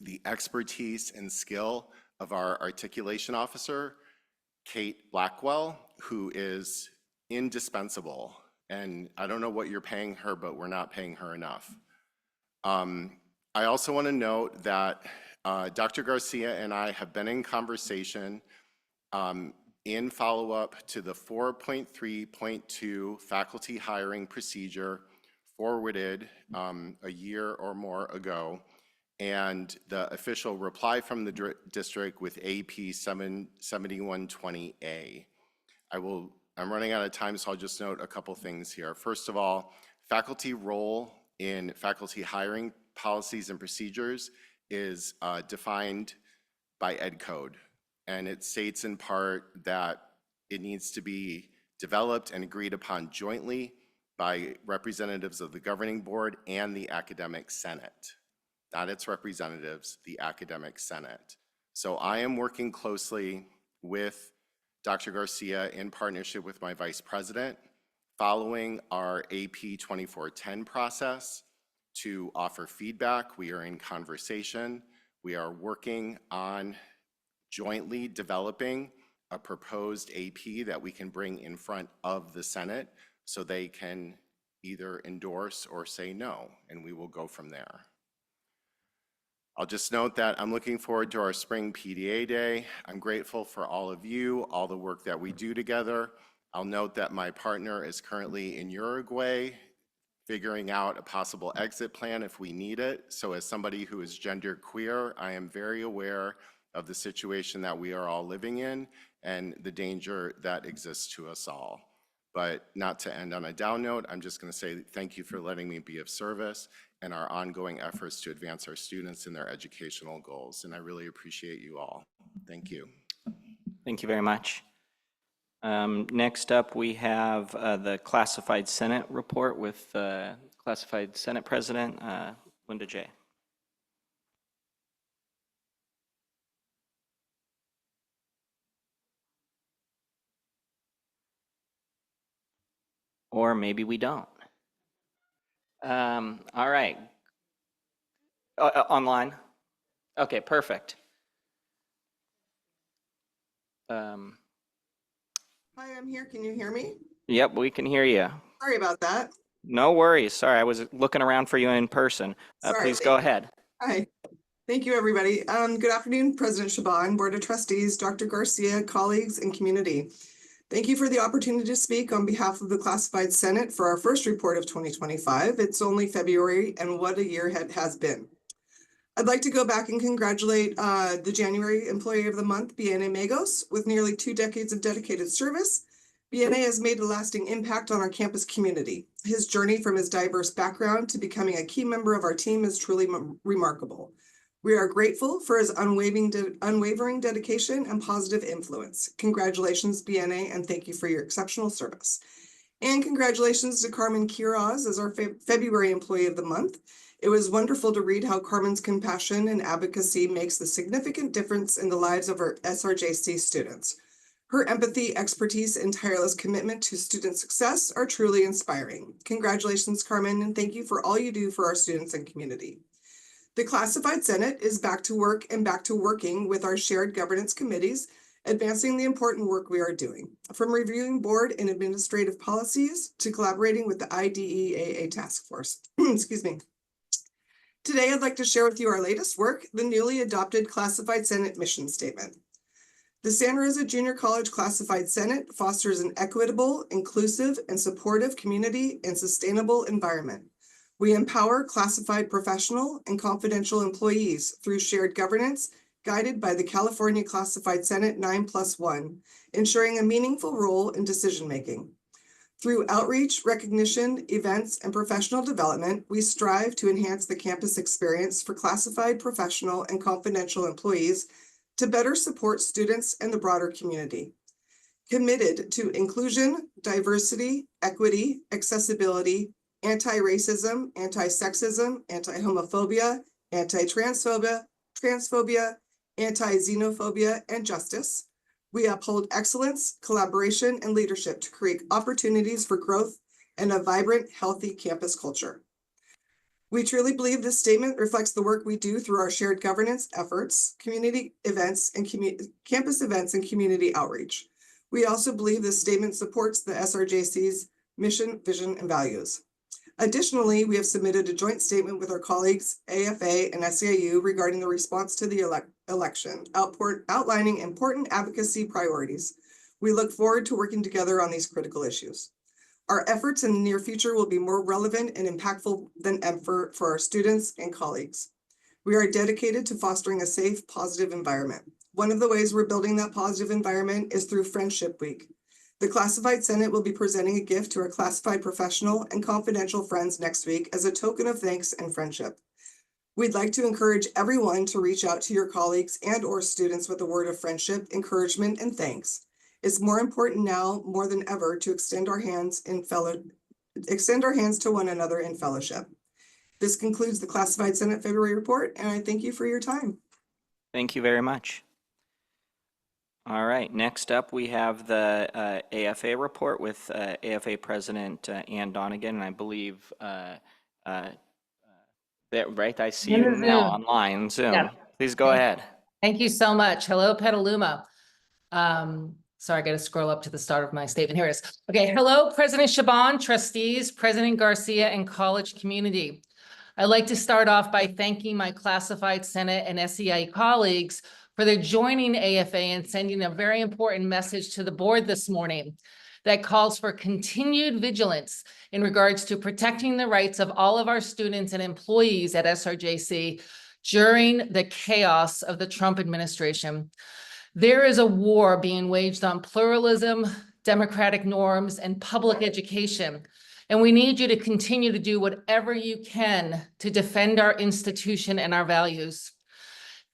the expertise and skill of our articulation officer, Kate Blackwell, who is indispensable. And I don't know what you're paying her, but we're not paying her enough. I also want to note that Dr. Garcia and I have been in conversation in follow-up to the 4.3.2 faculty hiring procedure forwarded a year or more ago, and the official reply from the district with AP 7120A. I'm running out of time, so I'll just note a couple things here. First of all, faculty role in faculty hiring policies and procedures is defined by Ed Code. And it states in part that it needs to be developed and agreed upon jointly by representatives of the governing board and the academic senate. Not its representatives, the academic senate. So I am working closely with Dr. Garcia in partnership with my vice president, following our AP 2410 process to offer feedback. We are in conversation. We are working on jointly developing a proposed AP that we can bring in front of the Senate so they can either endorse or say no, and we will go from there. I'll just note that I'm looking forward to our spring PDA day. I'm grateful for all of you, all the work that we do together. I'll note that my partner is currently in Uruguay figuring out a possible exit plan if we need it. So as somebody who is genderqueer, I am very aware of the situation that we are all living in and the danger that exists to us all. But not to end on a down note, I'm just going to say thank you for letting me be of service and our ongoing efforts to advance our students in their educational goals. And I really appreciate you all. Thank you. Thank you very much. Next up, we have the Classified Senate report with Classified Senate President Linda J. Or maybe we don't. All right. Online? Okay, perfect. Hi, I'm here. Can you hear me? Yep, we can hear you. Sorry about that. No worries. Sorry, I was looking around for you in person. Sorry, Please go ahead. Hi. Thank you, everybody. Good afternoon, President Shaban, Board of Trustees, Dr. Garcia, colleagues, and community. Thank you for the opportunity to speak on behalf of the Classified Senate for our first report of 2025. It's only February, and what a year it has been. I'd like to go back and congratulate the January Employee of the Month, BNA Magos. With nearly 2 decades of dedicated service, BNA has made a lasting impact on our campus community. His journey from his diverse background to becoming a key member of our team is truly remarkable. We are grateful for his unwavering dedication and positive influence. Congratulations, BNA, and thank you for your exceptional service. And congratulations to Carmen Quiroz as our February Employee of the Month. It was wonderful to read how Carmen's compassion and advocacy makes the significant difference in the lives of our SRJC students. Her empathy, expertise, and tireless commitment to student success are truly inspiring. Congratulations, Carmen, and thank you for all you do for our students and community. The Classified Senate is back to work and back to working with our shared governance committees, advancing the important work we are doing, from reviewing board and administrative policies to collaborating with the IDEAA task force. Excuse me. Today, I'd like to share with you our latest work, the newly adopted Classified Senate Mission Statement. The Santa Rosa Junior College Classified Senate fosters an equitable, inclusive, and supportive community and sustainable environment. We empower classified professional and confidential employees through shared governance, guided by the California Classified Senate 9+1, ensuring a meaningful role in decision-making. Through outreach, recognition, events, and professional development, we strive to enhance the campus experience for classified professional and confidential employees to better support students and the broader community. Committed to inclusion, diversity, equity, accessibility, anti-racism, anti-sexism, anti-homophobia, anti-transphobia, anti-xenophobia, and justice. We uphold excellence, collaboration, and leadership to create opportunities for growth and a vibrant, healthy campus culture. We truly believe this statement reflects the work we do through our shared governance efforts, community events, and campus events and community outreach. We also believe this statement supports the SRJC's mission, vision, and values. Additionally, we have submitted a joint statement with our colleagues, AFA and SEIU, regarding the response to the election, outlining important advocacy priorities. We look forward to working together on these critical issues. Our efforts in the near future will be more relevant and impactful than ever for our students and colleagues. We are dedicated to fostering a safe, positive environment. One of the ways we're building that positive environment is through Friendship Week. The Classified Senate will be presenting a gift to our classified professional and confidential friends next week as a token of thanks and friendship. We'd like to encourage everyone to reach out to your colleagues and/or students with a word of friendship, encouragement, and thanks. It's more important now more than ever to extend our hands to one another in fellowship. This concludes the Classified Senate February report, and I thank you for your time. Thank you very much. All right, next up we have the AFA report with AFA President Ann Donegan, and I believe right, I see you now online, Zoom. Yeah. Please go ahead. Thank you so much. Hello, Petaluma. Sorry, I got to scroll up to the start of my statement. Here it is. Okay, hello, President Shaban, trustees, President Garcia, and college community. I'd like to start off by thanking my Classified Senate and SEI colleagues for their joining AFA and sending a very important message to the board this morning. that calls for continued vigilance in regards to protecting the rights of all of our students and employees at SRJC during the chaos of the Trump administration. There is a war being waged on pluralism, democratic norms, and public education. And we need you to continue to do whatever you can to defend our institution and our values.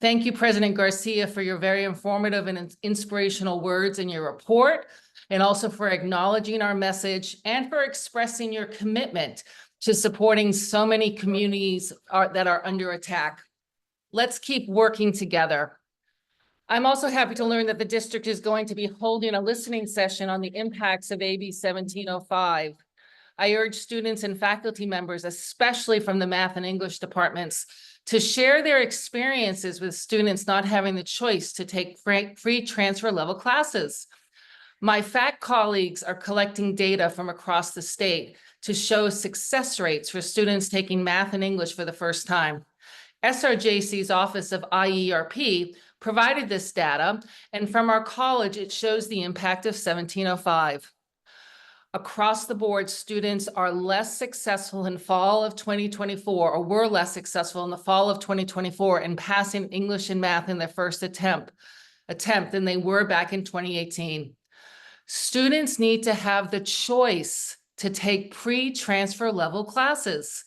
Thank you, President Garcia, for your very informative and inspirational words in your report, and also for acknowledging our message and for expressing your commitment to supporting so many communities that are under attack. Let's keep working together. I'm also happy to learn that the district is going to be holding a listening session on the impacts of AB 1705. I urge students and faculty members, especially from the math and English departments, to share their experiences with students not having the choice to take free transfer level classes. My FAC colleagues are collecting data from across the state to show success rates for students taking math and English for the first time. SRJC's Office of IERP provided this data, and from our college, it shows the impact of 1705. Across the board, students are less successful in fall of 2024, or were less successful in the fall of 2024 in passing English and math in their first attempt than they were back in 2018. Students need to have the choice to take pre-transfer level classes.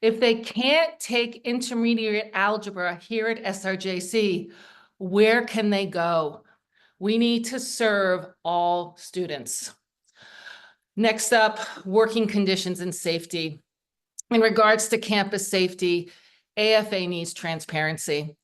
If they can't take intermediate algebra here at SRJC, where can they go? We need to serve all students. Next up, working conditions and safety. In regards to campus safety, AFA needs transparency.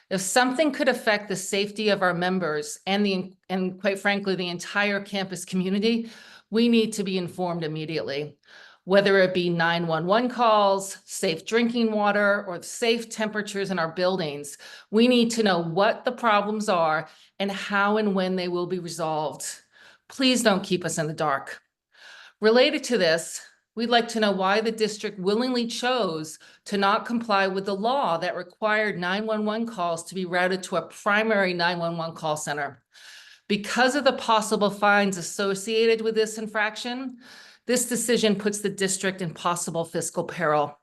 If something could affect the safety of our members and quite frankly, the entire campus community, we need to be informed immediately. Whether it be 911 calls, safe drinking water, or safe temperatures in our buildings, we need to know what the problems are and how and when they will be resolved. Please don't keep us in the dark. Related to this, we'd like to know why the district willingly chose to not comply with the law that required 911 calls to be routed to a primary 911 call center. Because of the possible fines associated with this infraction, this decision puts the district in possible fiscal peril.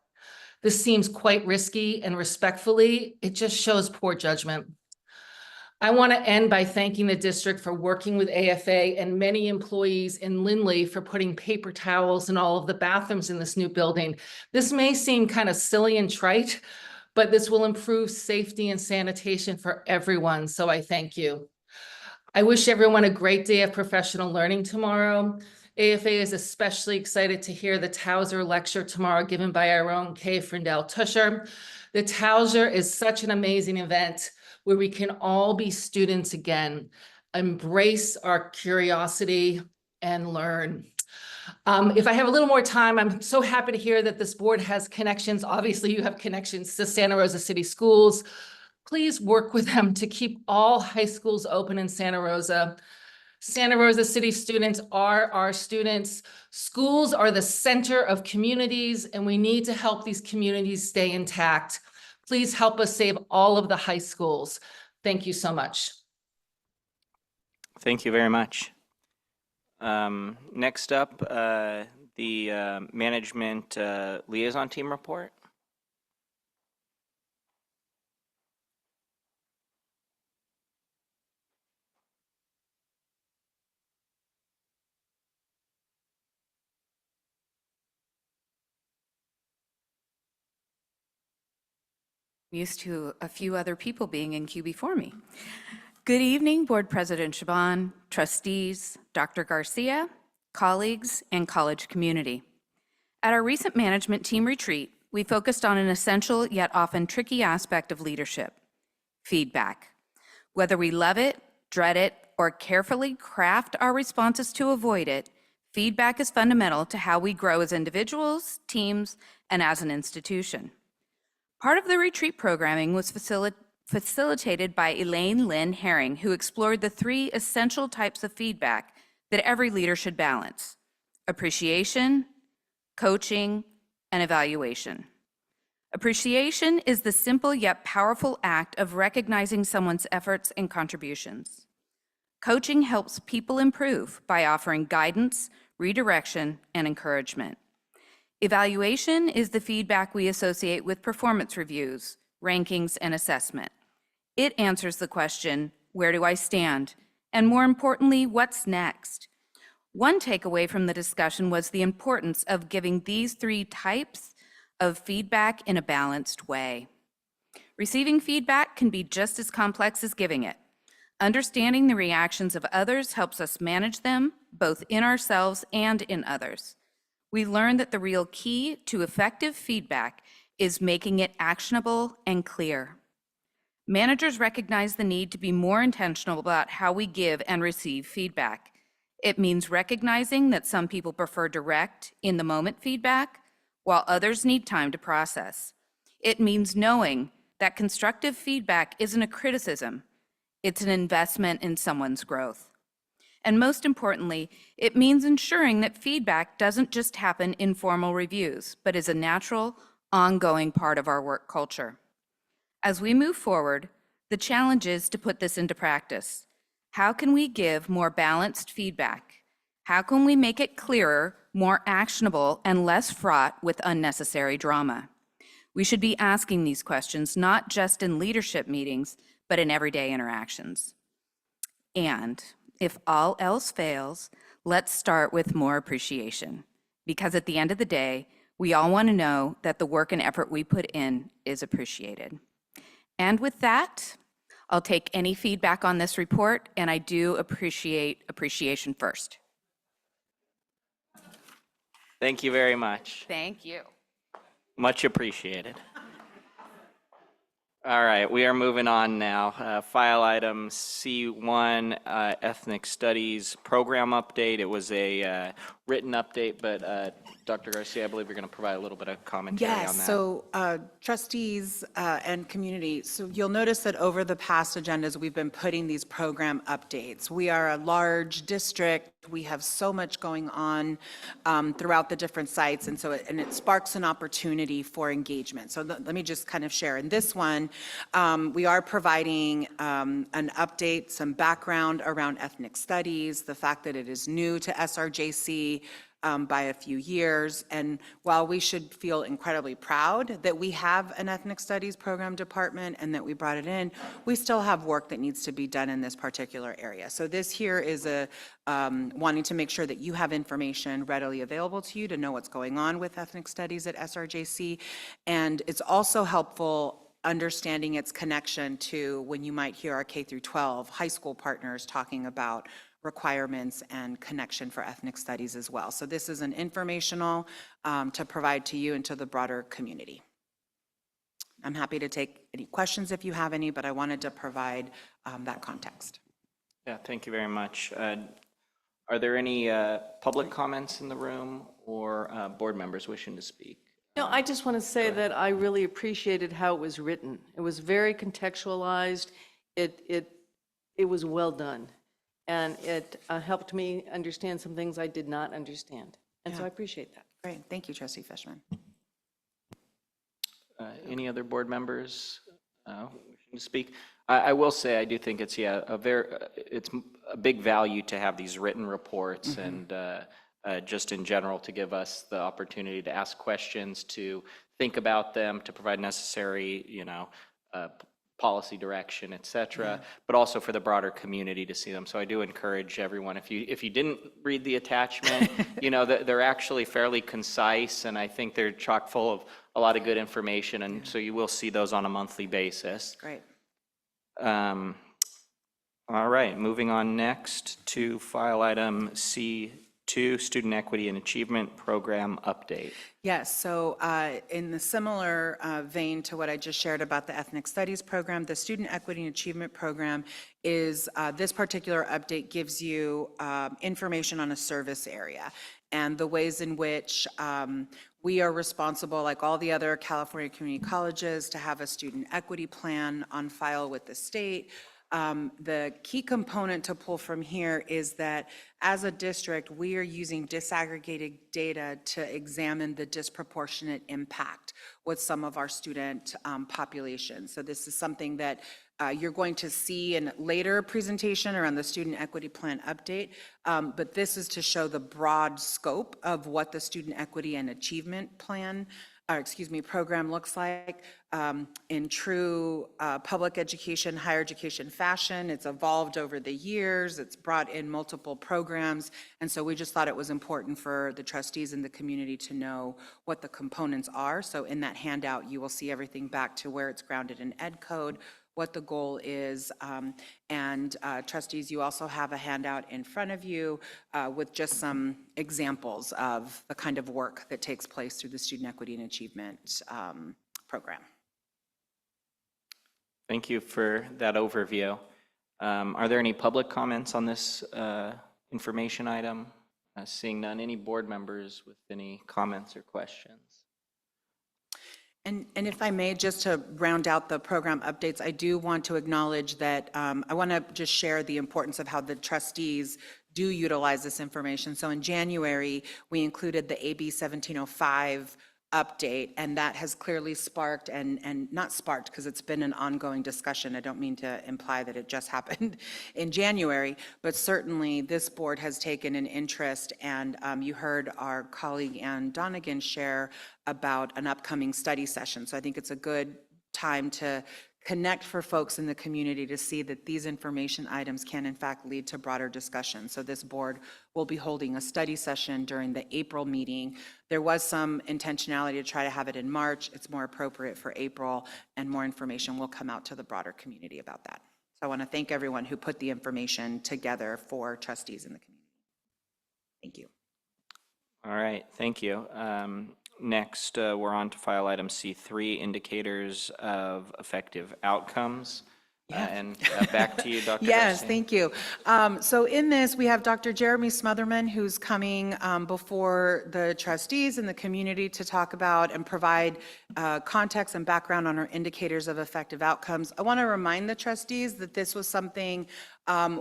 This seems quite risky, and respectfully, it just shows poor judgment. I want to end by thanking the district for working with AFA and many employees in Lindley for putting paper towels in all of the bathrooms in this new building. This may seem kind of silly and trite, but this will improve safety and sanitation for everyone, so I thank you. I wish everyone a great day of professional learning tomorrow. AFA is especially excited to hear the Towser lecture tomorrow given by our own Kay Frindell Tusher. The Towser is such an amazing event where we can all be students again, embrace our curiosity and learn. If I have a little more time, I'm so happy to hear that this board has connections. Obviously, you have connections to Santa Rosa City Schools. Please work with them to keep all high schools open in Santa Rosa. Santa Rosa City students are our students. Schools are the center of communities, and we need to help these communities stay intact. Please help us save all of the high schools. Thank you so much. Thank you very much. Next up, the management liaison team report. Used to a few other people being in queue before me. Good evening, Board President Shaban, trustees, Dr. Garcia, colleagues, and college community. At our recent management team retreat, we focused on an essential yet often tricky aspect of leadership: feedback. Whether we love it, dread it, or carefully craft our responses to avoid it, feedback is fundamental to how we grow as individuals, teams, and as an institution. Part of the retreat programming was facilitated by Elaine Lynn Herring, who explored the 3 essential types of feedback that every leader should balance: appreciation, coaching, and evaluation. Appreciation is the simple yet powerful act of recognizing someone's efforts and contributions. Coaching helps people improve by offering guidance, redirection, and encouragement. Evaluation is the feedback we associate with performance reviews, rankings, and assessment. It answers the question, where do I stand? And more importantly, what's next? One takeaway from the discussion was the importance of giving these 3 types of feedback in a balanced way. Receiving feedback can be just as complex as giving it. Understanding the reactions of others helps us manage them, both in ourselves and in others. We learned that the real key to effective feedback is making it actionable and clear. Managers recognize the need to be more intentional about how we give and receive feedback. It means recognizing that some people prefer direct, in-the-moment feedback, while others need time to process. It means knowing that constructive feedback isn't a criticism, it's an investment in someone's growth. And most importantly, it means ensuring that feedback doesn't just happen in formal reviews, but is a natural, ongoing part of our work culture. As we move forward, the challenge is to put this into practice. How can we give more balanced feedback? How can we make it clearer, more actionable, and less fraught with unnecessary drama? We should be asking these questions not just in leadership meetings, but in everyday interactions. And if all else fails, let's start with more appreciation. Because at the end of the day, we all want to know that the work and effort we put in is appreciated. And with that, I'll take any feedback on this report, and I do appreciate appreciation first. Thank you very much. Thank you. Much appreciated. All right, we are moving on now. File item C1, Ethnic Studies Program Update. It was a written update, but Dr. Garcia, I believe you're going to provide a little bit of commentary on that. Yes, so trustees and community, so you'll notice that over the past agendas, we've been putting these program updates. We are a large district. We have so much going on throughout the different sites, and it sparks an opportunity for engagement. So let me just kind of share. In this one, we are providing an update, some background around ethnic studies, the fact that it is new to SRJC by a few years. And while we should feel incredibly proud that we have an ethnic studies program department and that we brought it in, we still have work that needs to be done in this particular area. So this here is wanting to make sure that you have information readily available to you to know what's going on with ethnic studies at SRJC. And it's also helpful understanding its connection to when you might hear our K through 12 high school partners talking about requirements and connection for ethnic studies as well. So this is an informational to provide to you and to the broader community. I'm happy to take any questions if you have any, but I wanted to provide that context. Yeah, thank you very much. Are there any public comments in the room or board members wishing to speak? No, I just want to say that I really appreciated how it was written. It was very contextualized. It was well done. And it helped me understand some things I did not understand. And so I appreciate that. Great. Thank you, Trustee Fishman. Any other board members wishing to speak? I will say I do think it's it's a big value to have these written reports and just in general to give us the opportunity to ask questions, to think about them, to provide necessary, policy direction, et cetera, but also for the broader community to see them. So I do encourage everyone, if you didn't read the attachment, they're actually fairly concise, and I think they're chock full of a lot of good information, and so you will see those on a monthly basis. Great. All right, moving on next to file item C2, Student Equity and Achievement Program Update. Yes, so in the similar vein to what I just shared about the Ethnic Studies Program, the Student Equity and Achievement Program is, this particular update gives you information on a service area and the ways in which we are responsible, like all the other California community colleges, to have a student equity plan on file with the state. The key component to pull from here is that as a district, we are using disaggregated data to examine the disproportionate impact with some of our student population. So this is something that you're going to see in later presentation around the student equity plan update. But this is to show the broad scope of what the student equity and achievement plan program looks like in true public education, higher education fashion. It's evolved over the years. It's brought in multiple programs. And so we just thought it was important for the trustees and the community to know what the components are. So in that handout, you will see everything back to where it's grounded in ed code, what the goal is. And trustees, you also have a handout in front of you with just some examples of the kind of work that takes place through the Student Equity and Achievement program. Thank you for that overview. Are there any public comments on this information item? Seeing none, any board members with any comments or questions? And if I may, just to round out the program updates, I do want to acknowledge that I want to just share the importance of how the trustees do utilize this information. So in January, we included the AB 1705 update, and that has clearly sparked and not sparked because it's been an ongoing discussion. I don't mean to imply that it just happened in January, but certainly this board has taken an interest, and you heard our colleague Ann Donegan share about an upcoming study session. So I think it's a good time to connect for folks in the community to see that these information items can in fact lead to broader discussion. So this board will be holding a study session during the April meeting. There was some intentionality to try to have it in March. It's more appropriate for April, and more information will come out to the broader community about that. So I want to thank everyone who put the information together for trustees in the community. Thank you. All right, thank you. Next, we're on to file item C3, indicators of effective outcomes. And back to you, Dr. Yes, Garcia. thank you. So in this, we have Dr. Jeremy Smotherman, who's coming before the trustees and the community to talk about and provide context and background on our indicators of effective outcomes. I want to remind the trustees that this was something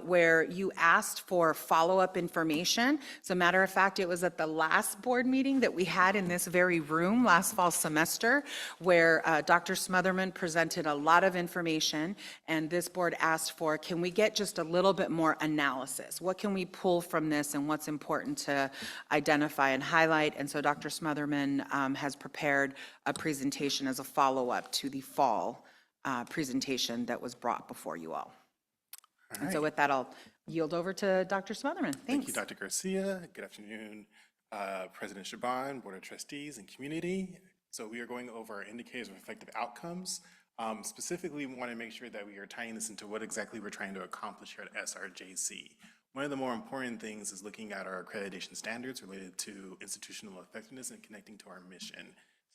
where you asked for follow-up information. As a matter of fact, it was at the last board meeting that we had in this very room last fall semester, where Dr. Smotherman presented a lot of information, and this board asked for, can we get just a little bit more analysis? What can we pull from this, and what's important to identify and highlight? And so Dr. Smotherman has prepared a presentation as a follow-up to the fall presentation that was brought before you all. And so with that, I'll yield over to Dr. Smotherman. Thanks. Thank you, Dr. Garcia. Good afternoon, President Shaban, Board of Trustees, and community. So we are going over our indicators of effective outcomes. Specifically, we want to make sure that we are tying this into what exactly we're trying to accomplish here at SRJC. One of the more important things is looking at our accreditation standards related to institutional effectiveness and connecting to our mission.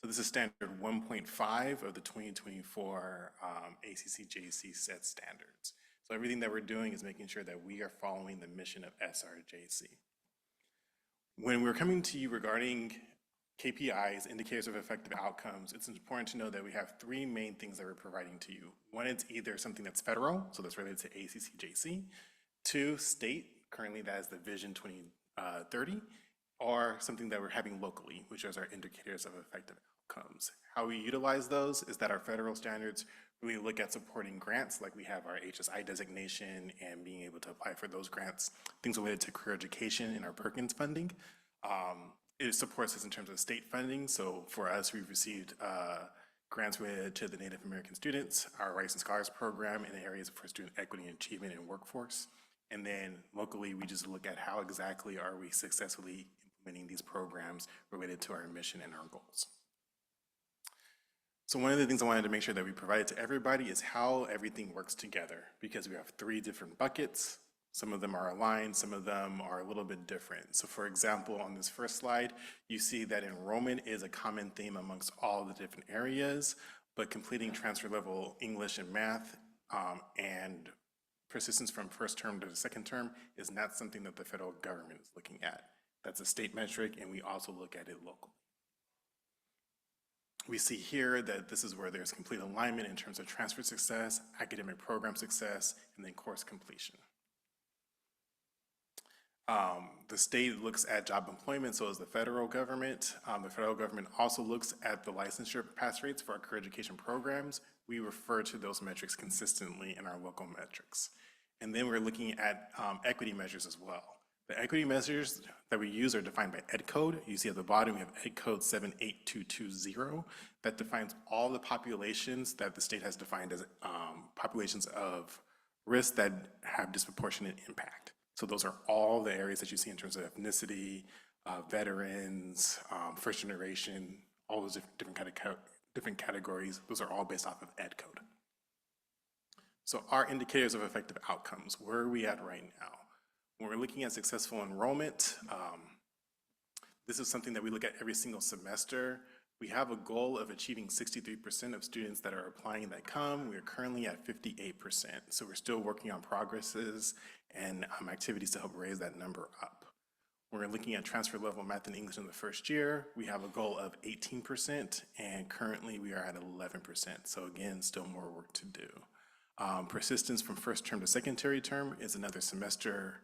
So this is standard 1.5 of the 2024 ACC-JC set standards. So everything that we're doing is making sure that we are following the mission of SRJC. When we're coming to you regarding KPIs, indicators of effective outcomes, it's important to know that we have three main things that we're providing to you. One, it's either something that's federal, so that's related to ACC-JC. Two, state, currently that is the Vision 2030, or something that we're having locally, which is our indicators of effective outcomes. How we utilize those is that our federal standards really look at supporting grants, like we have our HSI designation and being able to apply for those grants, things related to career education and our Perkins funding. It supports us in terms of state funding. So for us, we've received grants related to the Native American students, our Rights and Scholars program in the areas for student equity and achievement and workforce. And then locally, we just look at how exactly are we successfully implementing these programs related to our mission and our goals. So one of the things I wanted to make sure that we provided to everybody is how everything works together, because we have three different buckets. Some of them are aligned, some of them are a little bit different. So for example, on this first slide, you see that enrollment is a common theme amongst all the different areas, but completing transfer level English and math and persistence from first term to the second term is not something that the federal government is looking at. That's a state metric, and we also look at it locally. We see here that this is where there's complete alignment in terms of transfer success, academic program success, and then course completion. The state looks at job employment, so does the federal government. The federal government also looks at the licensure pass rates for our career education programs. We refer to those metrics consistently in our local metrics. And then we're looking at equity measures as well. The equity measures that we use are defined by Ed Code. You see at the bottom, we have Ed Code 78220 that defines all the populations that the state has defined as populations of risk that have disproportionate impact. So those are all the areas that you see in terms of ethnicity, veterans, first generation, all those different categories. Those are all based off of Ed Code. So our indicators of effective outcomes, where are we at right now? When we're looking at successful enrollment, this is something that we look at every single semester. We have a goal of achieving 63% of students that are applying that come. We are currently at 58%. So we're still working on progresses and activities to help raise that number up. When we're looking at transfer level math and English in the first year, we have a goal of 18%, and currently we are at 11%. So again, still more work to do. Persistence from first term to secondary term is another semester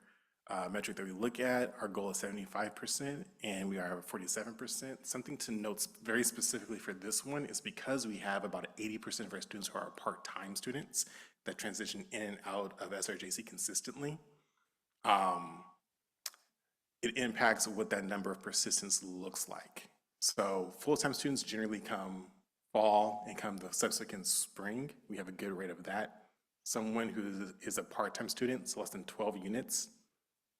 metric that we look at. Our goal is 75%, and we are at 47%. Something to note very specifically for this one is because we have about 80% of our students who are part-time students that transition in and out of SRJC consistently, it impacts what that number of persistence looks like. So full-time students generally come fall and come the subsequent spring. We have a good rate of that. Someone who is a part-time student, so less than 12 units,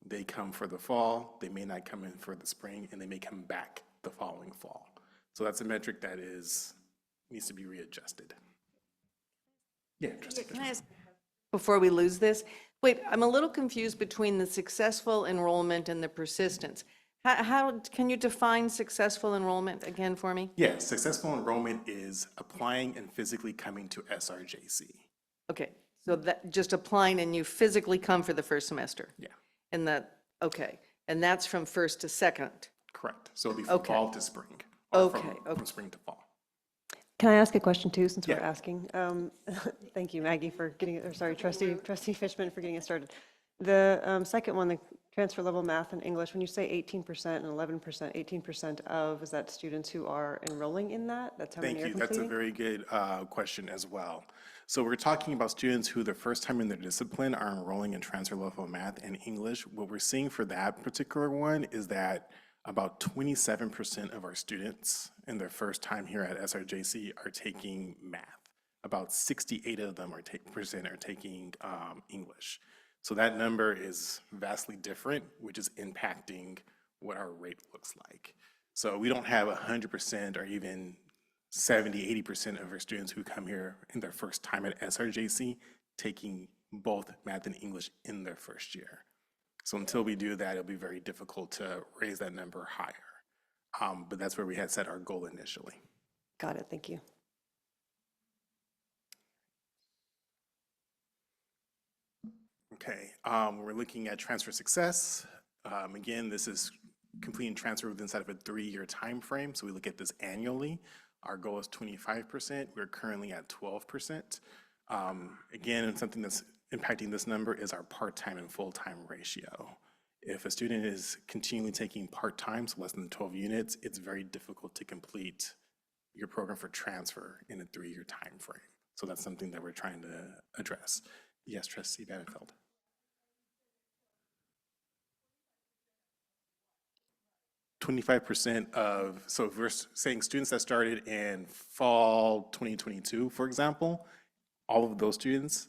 they come for the fall, they may not come in for the spring, and they may come back the following fall. So that's a metric that needs to be readjusted. Yeah, Trustee Can I ask, before we lose this, wait, I'm a little confused between the successful enrollment and the persistence. How can you define successful enrollment again for me? Yeah, successful enrollment is applying and physically coming to SRJC. Okay, so that just applying and you physically come for the first semester? Yeah. And okay, and that's from first to second? Correct. So it'll be from fall to spring. From spring to fall. Can I ask a question too, since we're Yeah. asking? Thank you, Maggie, for getting it, or sorry, Trustee Fishman for getting it started. The second one, the transfer level math and English, when you say 18% and 11%, 18% of, is that students who are enrolling in that? That's how many are Thank you. completing? That's a very good question as well. So we're talking about students who the first time in their discipline are enrolling in transfer level math and English. What we're seeing for that particular one is that about 27% of our students in their first time here at SRJC are taking math. About 68 of them are taking English. So that number is vastly different, which is impacting what our rate looks like. So we don't have 100% or even 70, 80% of our students who come here in their first time at SRJC taking both math and English in their first year. So until we do that, it'll be very difficult to raise that number higher. But that's where we had set our goal initially. Got it, thank you. Okay, we're looking at transfer success. Again, this is completing transfer within inside of a 3-year time frame. So we look at this annually. Our goal is 25%. We're currently at 12%. Again, something that's impacting this number is our part-time and full-time ratio. If a student is continually taking part-time, so less than 12 units, it's very difficult to complete your program for transfer in a 3-year time frame. So that's something that we're trying to address. Yes, Trustee Banenfeld. 25% of, so if we're saying students that started in fall 2022, for example, all of those students,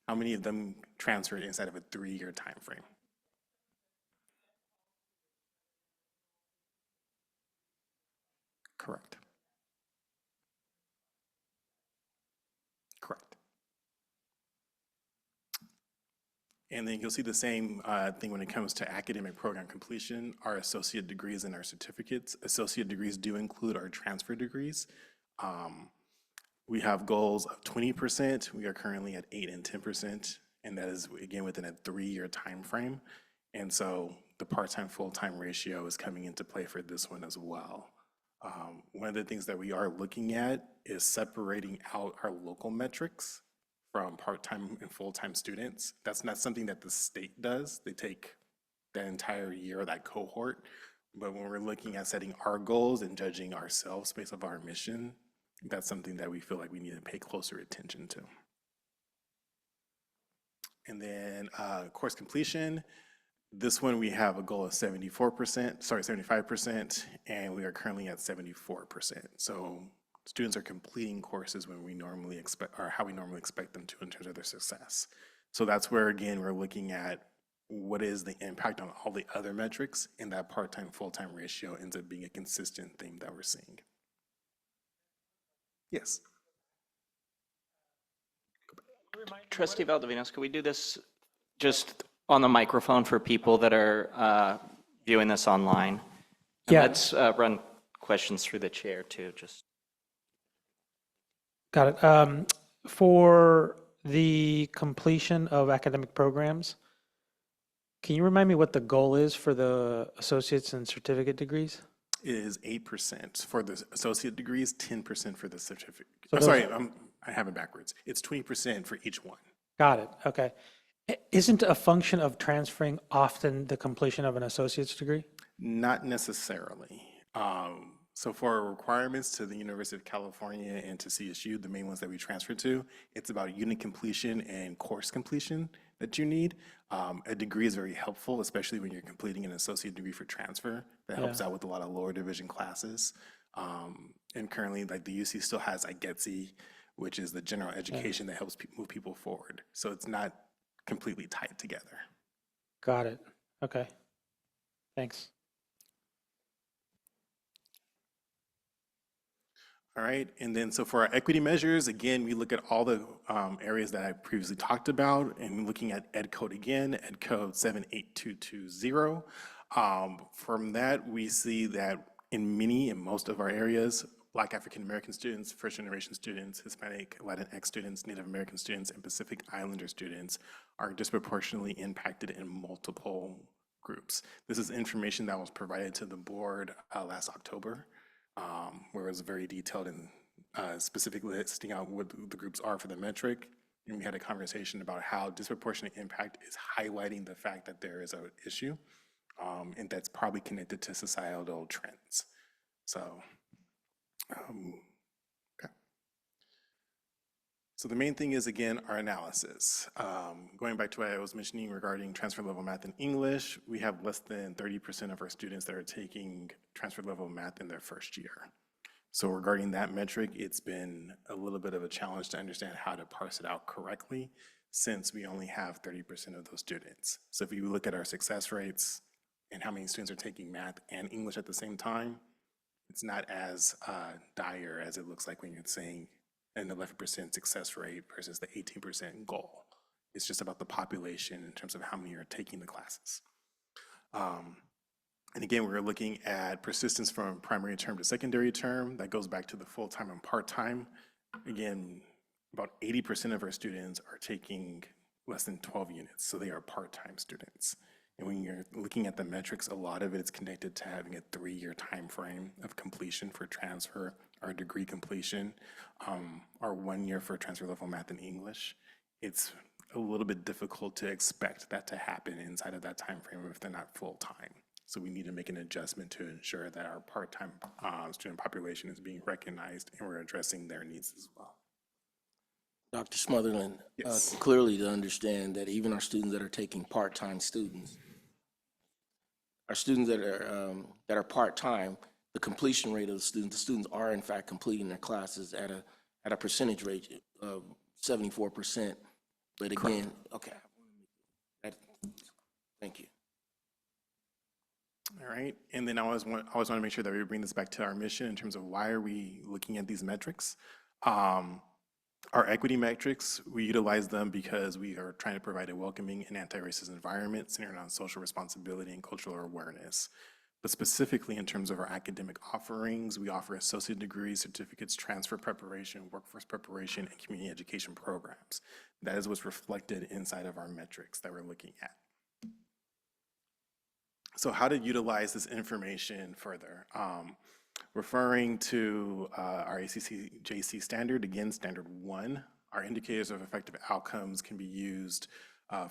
how many of them transferred inside of a 3-year time frame? Correct. Correct. And then you'll see the same thing when it comes to academic program completion, our associate degrees and our certificates. Associate degrees do include our transfer degrees. We have goals of 20%. We are currently at 8 and 10%, and that is, again, within a 3-year time frame. And so the part-time, full-time ratio is coming into play for this one as well. One of the things that we are looking at is separating out our local metrics from part-time and full-time students. That's not something that the state does. They take that entire year, that cohort. But when we're looking at setting our goals and judging ourselves based off our mission, that's something that we feel like we need to pay closer attention to. And then course completion. This one we have a goal of 75%, and we are currently at 74%. So students are completing courses when we normally expect, or how we normally expect them to in terms of their success. So that's where, again, we're looking at what is the impact on all the other metrics, and that part-time, full-time ratio ends up being a consistent theme that we're seeing. Yes. Trustee Valdovinos, could we do this just on the microphone for people that are viewing this online? And Yeah. let's run questions through the chair too, just. Got it. For the completion of academic programs, can you remind me what the goal is for the associates and certificate degrees? It is 8% for the associate degrees, 10% for the certificate. So I'm those- sorry, I have it backwards. It's 20% for each one. Got it. Okay. Isn't a function of transferring often the completion of an associate's degree? Not necessarily. So for requirements to the University of California and to CSU, the main ones that we transfer to, it's about unit completion and course completion that you need. A degree is very helpful, especially when you're completing an associate degree for transfer. That helps out with a lot of lower division classes. And currently, like the UC still has IGETC, which is the general education that helps move people forward. So it's not completely tied together. Got it. Okay. Thanks. All right, and then so for our equity measures, again, we look at all the areas that I previously talked about, and looking at Ed Code again, Ed Code 78220. From that, we see that in most of our areas, Black African American students, first generation students, Hispanic, Latinx students, Native American students, and Pacific Islander students are disproportionately impacted in multiple groups. This is information that was provided to the board last October, where it was very detailed and specifically listing out what the groups are for the metric. And we had a conversation about how disproportionate impact is highlighting the fact that there is an issue, and that's probably connected to societal trends. So, okay. So the main thing is, again, our analysis. Going back to what I was mentioning regarding transfer level math and English, we have less than 30% of our students that are taking transfer level math in their first year. So regarding that metric, it's been a little bit of a challenge to understand how to parse it out correctly, since we only have 30% of those students. So if you look at our success rates and how many students are taking math and English at the same time, it's not as dire as it looks like when you're saying an 11% success rate versus the 18% goal. It's just about the population in terms of how many are taking the classes. And again, we're looking at persistence from primary term to secondary term. That goes back to the full-time and part-time. Again, about 80% of our students are taking less than 12 units, so they are part-time students. And when you're looking at the metrics, a lot of it is connected to having a 3-year time frame of completion for transfer or degree completion, or 1 year for transfer level math and English. It's a little bit difficult to expect that to happen inside of that time frame if they're not full-time. So we need to make an adjustment to ensure that our part-time student population is being recognized and we're addressing their needs as well. Dr. Smotherland, Yes. clearly to understand that even our students that are taking part-time students, our students that are part-time, the completion rate of the students are in fact completing their classes at a percentage rate of 74%. But again, okay, thank you. All right, and then I always want to make sure that we bring this back to our mission in terms of why are we looking at these metrics. Our equity metrics, we utilize them because we are trying to provide a welcoming and anti-racist environment centered on social responsibility and cultural awareness. But specifically in terms of our academic offerings, we offer associate degrees, certificates, transfer preparation, workforce preparation, and community education programs. That is what's reflected inside of our metrics that we're looking at. So how to utilize this information further? Referring to our ACCJC standard, again, standard 1, our indicators of effective outcomes can be used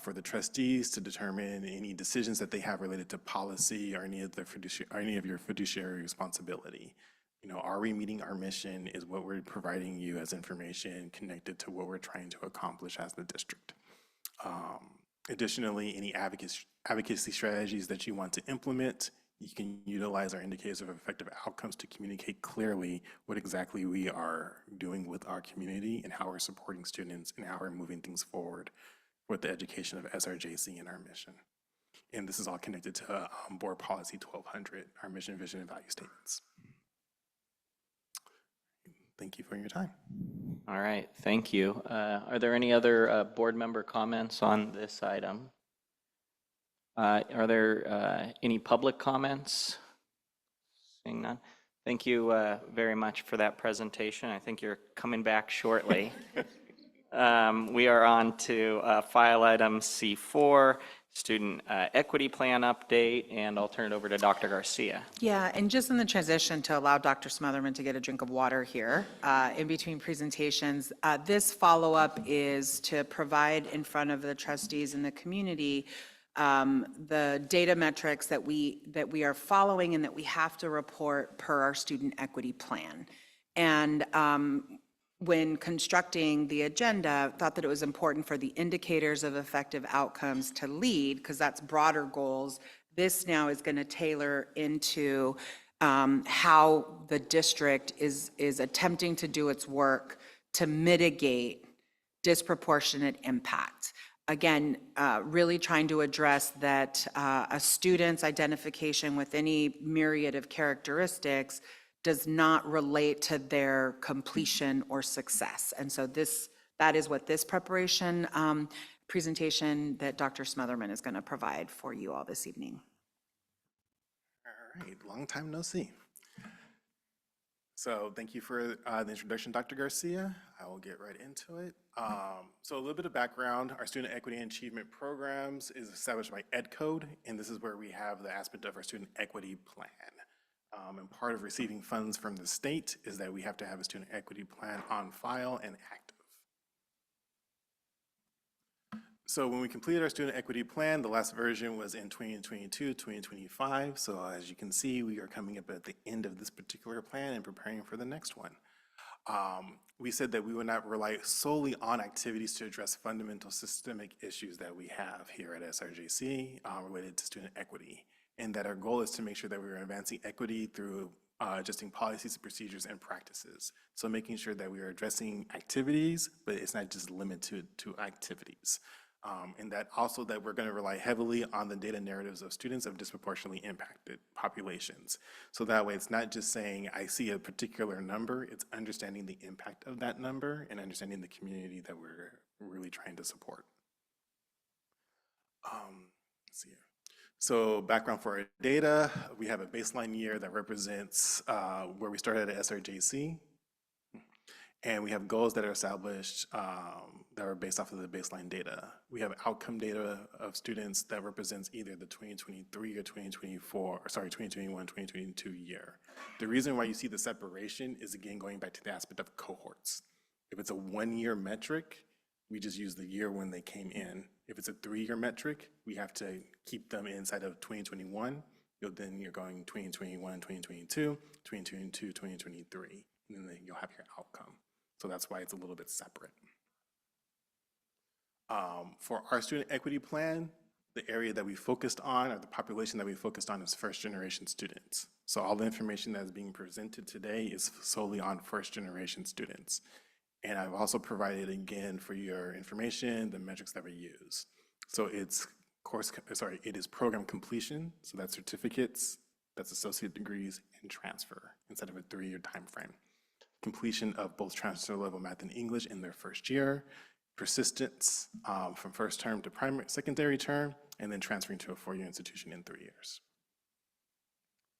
for the trustees to determine any decisions that they have related to policy or any of your fiduciary responsibility. You know, are we meeting our mission is what we're providing you as information connected to what we're trying to accomplish as the district. Additionally, any advocacy strategies that you want to implement, you can utilize our indicators of effective outcomes to communicate clearly what exactly we are doing with our community and how we're supporting students and how we're moving things forward with the education of SRJC and our mission. And this is all connected to Board Policy 1200, our mission, vision, and value statements. Thank you for your time. All right, thank you. Are there any other board member comments on this item? Are there any public comments? Seeing none. Thank you very much for that presentation. I think you're coming back shortly. We are on to file item C4, student equity plan update, and I'll turn it over to Dr. Garcia. Yeah, and just in the transition to allow Dr. Smotherman to get a drink of water here in between presentations, this follow-up is to provide in front of the trustees and the community the data metrics that we are following and that we have to report per our student equity plan. And when constructing the agenda, thought that it was important for the indicators of effective outcomes to lead, because that's broader goals. This now is going to tailor into how the district is attempting to do its work to mitigate disproportionate impact. Again, really trying to address that a student's identification with any myriad of characteristics does not relate to their completion or success. And so that is what this presentation that Dr. Smotherman is going to provide for you all this evening. All right, long time no see. So thank you for the introduction, Dr. Garcia. I will get right into it. So a little bit of background, our Student Equity and Achievement Programs is established by Ed Code, and this is where we have the aspect of our Student Equity Plan. And part of receiving funds from the state is that we have to have a student equity plan on file and active. So when we completed our student equity plan, the last version was in 2022, 2025. So as you can see, we are coming up at the end of this particular plan and preparing for the next one. We said that we would not rely solely on activities to address fundamental systemic issues that we have here at SRJC related to student equity. And that our goal is to make sure that we're advancing equity through adjusting policies, procedures, and practices. So making sure that we are addressing activities, but it's not just limited to activities. And that also that we're going to rely heavily on the data narratives of students of disproportionately impacted populations. So that way it's not just saying I see a particular number, it's understanding the impact of that number and understanding the community that we're really trying to support. Let's see here. So background for our data, we have a baseline year that represents where we started at SRJC. And we have goals that are established that are based off of the baseline data. We have outcome data of students that represents either the 2023 or 2021, 2022 year. The reason why you see the separation is, again, going back to the aspect of cohorts. If it's a 1-year metric, we just use the year when they came in. If it's a 3-year metric, we have to keep them inside of 2021. Then you're going 2021, 2022, 2022, 2023, and then you'll have your outcome. So that's why it's a little bit separate. For our student equity plan, the area that we focused on, or the population that we focused on, is first-generation students. So all the information that is being presented today is solely on first-generation students. And I've also provided, again, for your information, the metrics that we use. So it is program completion, so that's certificates, that's associate degrees, and transfer, instead of a 3-year time frame. Completion of both transfer level math and English in their first year, persistence from first term to secondary term, and then transferring to a 4-year institution in 3 years.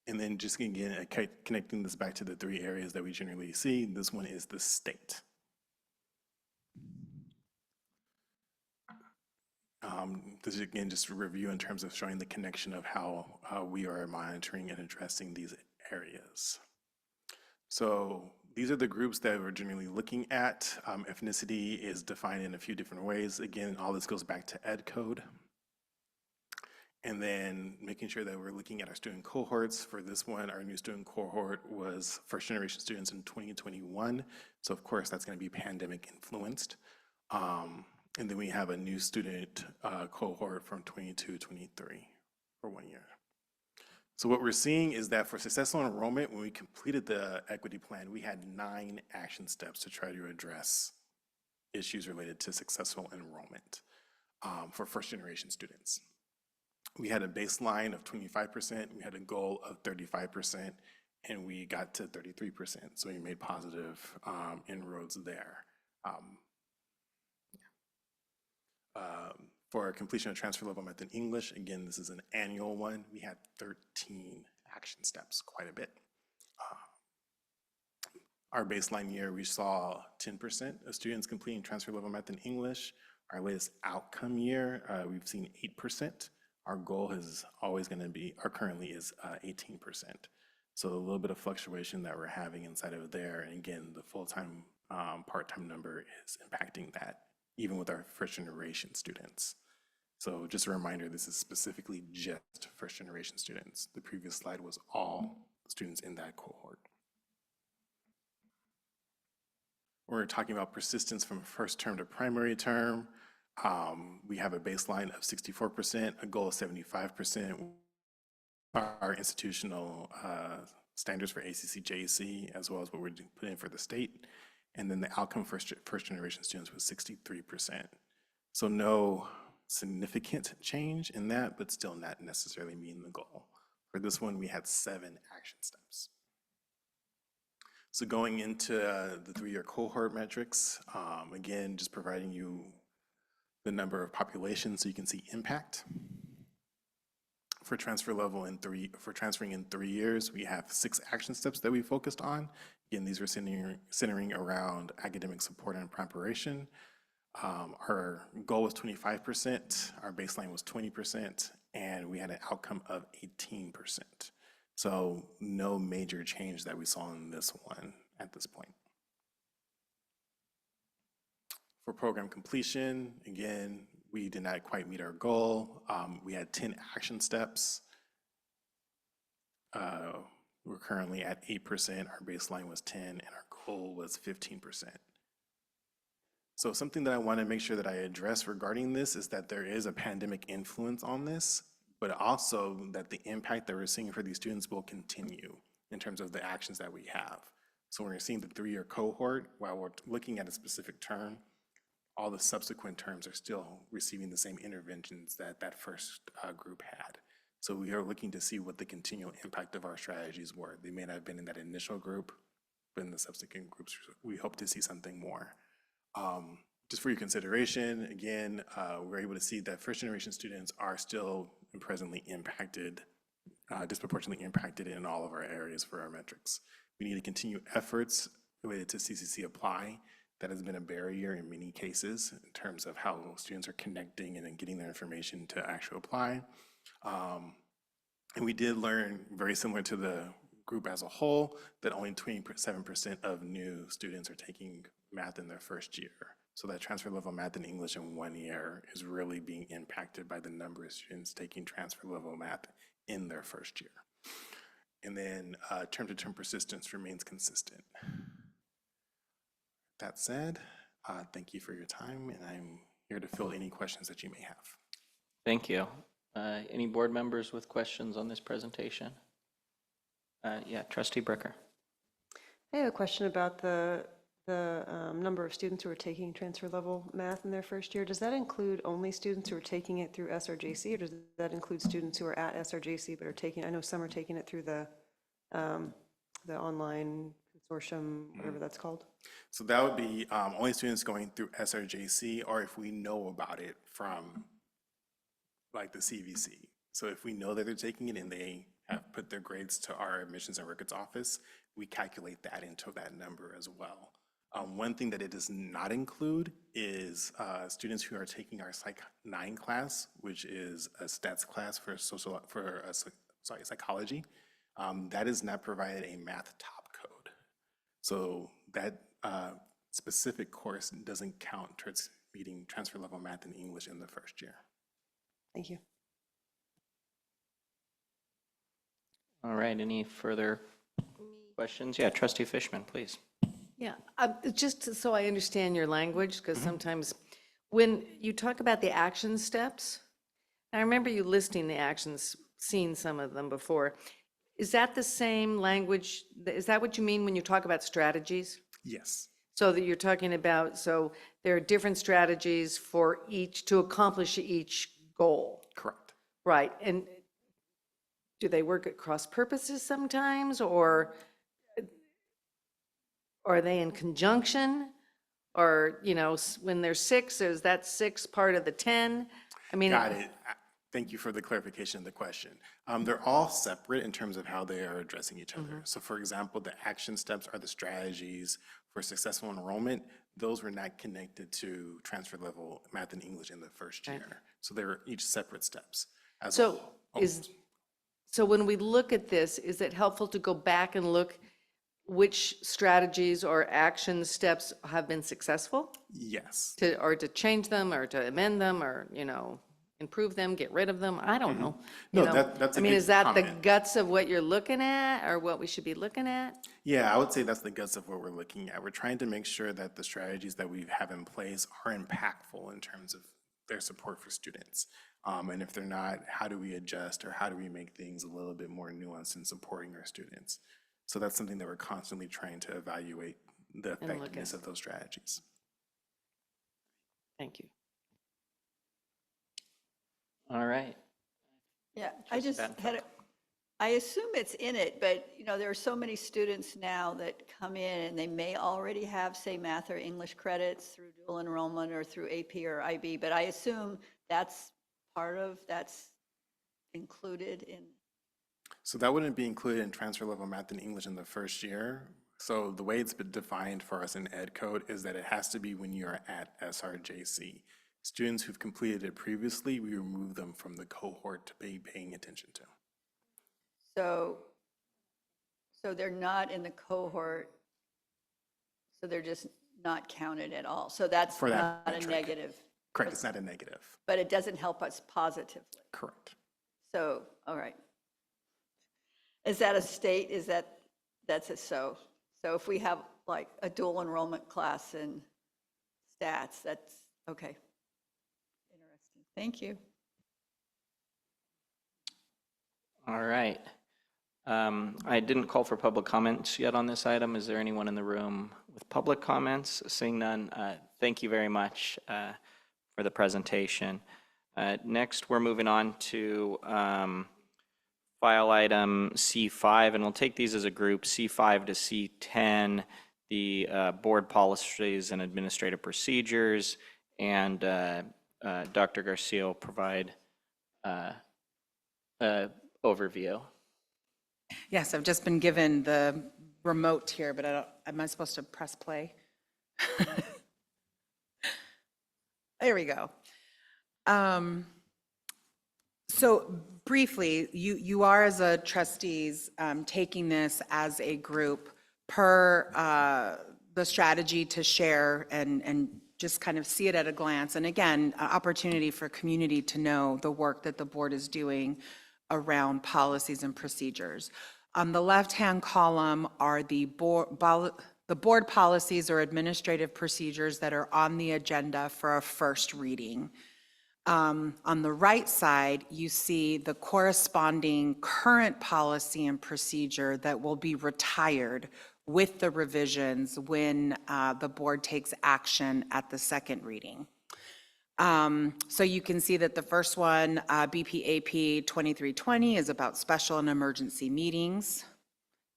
And then just again, connecting this back to the 3 areas that we generally see, this one is the state. This is again just a review in terms of showing the connection of how we are monitoring and addressing these areas. So these are the groups that we're generally looking at. Ethnicity is defined in a few different ways. Again, all this goes back to Ed Code. And then making sure that we're looking at our student cohorts. For this one, our new student cohort was first generation students in 2021. So of course, that's going to be pandemic influenced. And then we have a new student cohort from 22-23 for 1 year. So what we're seeing is that for successful enrollment, when we completed the equity plan, we had 9 action steps to try to address issues related to successful enrollment for first generation students. We had a baseline of 25%, we had a goal of 35%, and we got to 33%. So we made positive inroads there. For completion of transfer level math in English, again, this is an annual one. We had 13 action steps, quite a bit. Our baseline year, we saw 10% of students completing transfer level math in English. Our latest outcome year, we've seen 8%. Our goal is always going to be, or currently is 18%. So a little bit of fluctuation that we're having inside of there. And again, the full-time, part-time number is impacting that, even with our first generation students. So just a reminder, this is specifically just first generation students. The previous slide was all students in that cohort. We're talking about persistence from first term to primary term. We have a baseline of 64%, a goal of 75%. Our institutional standards for ACC, JEC, as well as what we're putting in for the state. And then the outcome for first generation students was 63%. So no significant change in that, but still not necessarily meeting the goal. For this one, we had 7 action steps. So going into the 3-year cohort metrics, again, just providing you the number of populations so you can see impact. For transfer level for transferring in 3 years, we have 6 action steps that we focused on. Again, these were centering around academic support and preparation. Our goal was 25%, our baseline was 20%, and we had an outcome of 18%. So no major change that we saw in this one at this point. For program completion, again, we did not quite meet our goal. We had 10 action steps. We're currently at 8%, our baseline was 10, and our goal was 15%. So something that I want to make sure that I address regarding this is that there is a pandemic influence on this, but also that the impact that we're seeing for these students will continue in terms of the actions that we have. So when we're seeing the 3-year cohort, while we're looking at a specific term, all the subsequent terms are still receiving the same interventions that that first group had. So we are looking to see what the continual impact of our strategies were. They may not have been in that initial group, but in the subsequent groups, we hope to see something more. Just for your consideration, again, we're able to see that first generation students are still presently impacted, disproportionately impacted in all of our areas for our metrics. We need to continue efforts related to CCC Apply. That has been a barrier in many cases in terms of how students are connecting and then getting their information to actually apply. And we did learn, very similar to the group as a whole, that only 27% of new students are taking math in their first year. So that transfer level math in English in 1 year is really being impacted by the number of students taking transfer level math in their first year. And then term-to-term persistence remains consistent. That said, thank you for your time, and I'm here to fill any questions that you may have. Thank you. Any board members with questions on this presentation? Yeah, Trustee Bricker. I have a question about the number of students who are taking transfer level math in their first year. Does that include only students who are taking it through SRJC, or does that include students who are at SRJC but are taking, I know some are taking it through the online consortium, whatever that's called? So that would be only students going through SRJC, or if we know about it from like the CVC. So if we know that they're taking it and they have put their grades to our admissions and records office, we calculate that into that number as well. One thing that it does not include is students who are taking our Psych 9 class, which is a stats class for psychology. That is not provided a math top code. So that specific course doesn't count towards meeting transfer level math and English in the first year. Thank you. All right, any further questions? Yeah, Trustee Fishman, please. Yeah, just so I understand your language, because sometimes when you talk about the action steps, I remember you listing the actions, seen some of them before. Is that the same language? Is that what you mean when you talk about strategies? Yes. So that you're talking about, so there are different strategies for each, to accomplish each goal? Correct. Right, and do they work at cross purposes sometimes, or are they in conjunction? Or, you know, when there's 6, is that 6 part of the 10? I mean. Got it. Thank you for the clarification of the question. They're all separate in terms of how they are addressing each other. So for example, the action steps are the strategies for successful enrollment. Those were not connected to transfer level math and English in the first year. So they're each separate steps. So so when we look at this, is it helpful to go back and look which strategies or action steps have been successful? Yes. Or to change them, or to amend them, or, you know, improve them, get rid of them? I don't know. No, You know, that's a I mean, good is that the comment. guts of what you're looking at, or what we should be looking at? Yeah, I would say that's the guts of what we're looking at. We're trying to make sure that the strategies that we have in place are impactful in terms of their support for students. And if they're not, how do we adjust, or how do we make things a little bit more nuanced in supporting our students? So that's something that we're constantly trying to evaluate the And look effectiveness at. of those strategies. Thank you. All right. Yeah, I just had, I assume it's in it, but, you know, there are so many students now that come in and they may already have, say, math or English credits through dual enrollment or through AP or IB, but I assume that's that's included in. So that wouldn't be included in transfer level math and English in the first year. So the way it's been defined for us in Ed Code is that it has to be when you're at SRJC. Students who've completed it previously, we remove them from the cohort to be paying attention to. So they're not in the cohort, so they're just not counted at all. So that's For that not a metric. negative. Correct, it's not a negative. But it doesn't help us positively. Correct. So, all right. Is that a state? That's a so? So if we have like a dual enrollment class in stats, that's, okay. Interesting. Thank you. All right. I didn't call for public comments yet on this item. Is there anyone in the room with public comments? Seeing none, thank you very much for the presentation. Next, we're moving on to file item C5, and we'll take these as a group, C5 to C10, the board policies and administrative procedures, and Dr. Garcia will provide overview. Yes, I've just been given the remote here, but am I supposed to press play? There we go. So briefly, you are, as a trustees, taking this as a group per the strategy to share and just kind of see it at a glance. And again, opportunity for community to know the work that the board is doing around policies and procedures. On the left-hand column are the board policies or administrative procedures that are on the agenda for a first reading. On the right side, you see the corresponding current policy and procedure that will be retired with the revisions when the board takes action at the second reading. So you can see that the first one, BPAP 2320, is about special and emergency meetings.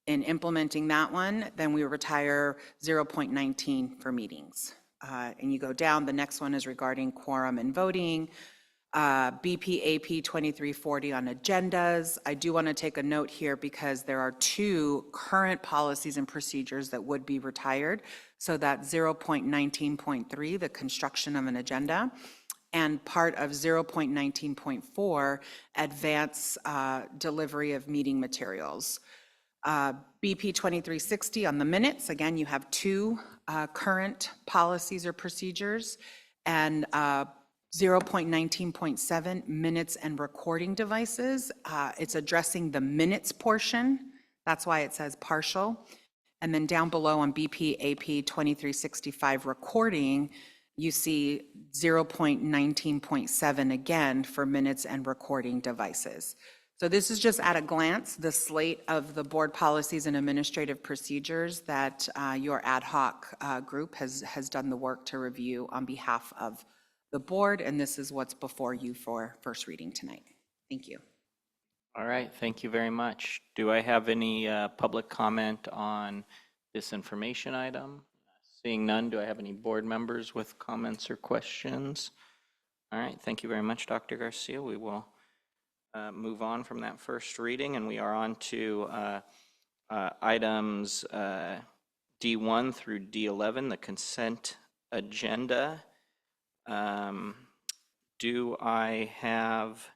In implementing that one, then we retire 0.19 for meetings. And you go down, the next one is regarding quorum and voting. BPAP 2340 on agendas. I do want to take a note here because there are 2 current policies and procedures that would be retired. So that 0.19.3, the construction of an agenda, and part of 0.19.4, advance delivery of meeting materials. BP 2360 on the minutes. Again, you have two current policies or procedures, and 0.19.7 minutes and recording devices. It's addressing the minutes portion. That's why it says partial. And then down below on BP AP 2365 recording, you see 0.19.7 again for minutes and recording devices. So this is just at a glance, the slate of the board policies and administrative procedures that your ad hoc group has done the work to review on behalf of the board, and this is what's before you for first reading tonight. Thank you. All right, thank you very much. Do I have any public comment on this information item? Seeing none, do I have any board members with comments or questions? All right, thank you very much, Dr. Garcia. We will move on from that first reading, and we are on to items D1 through D11, the consent agenda. Do I have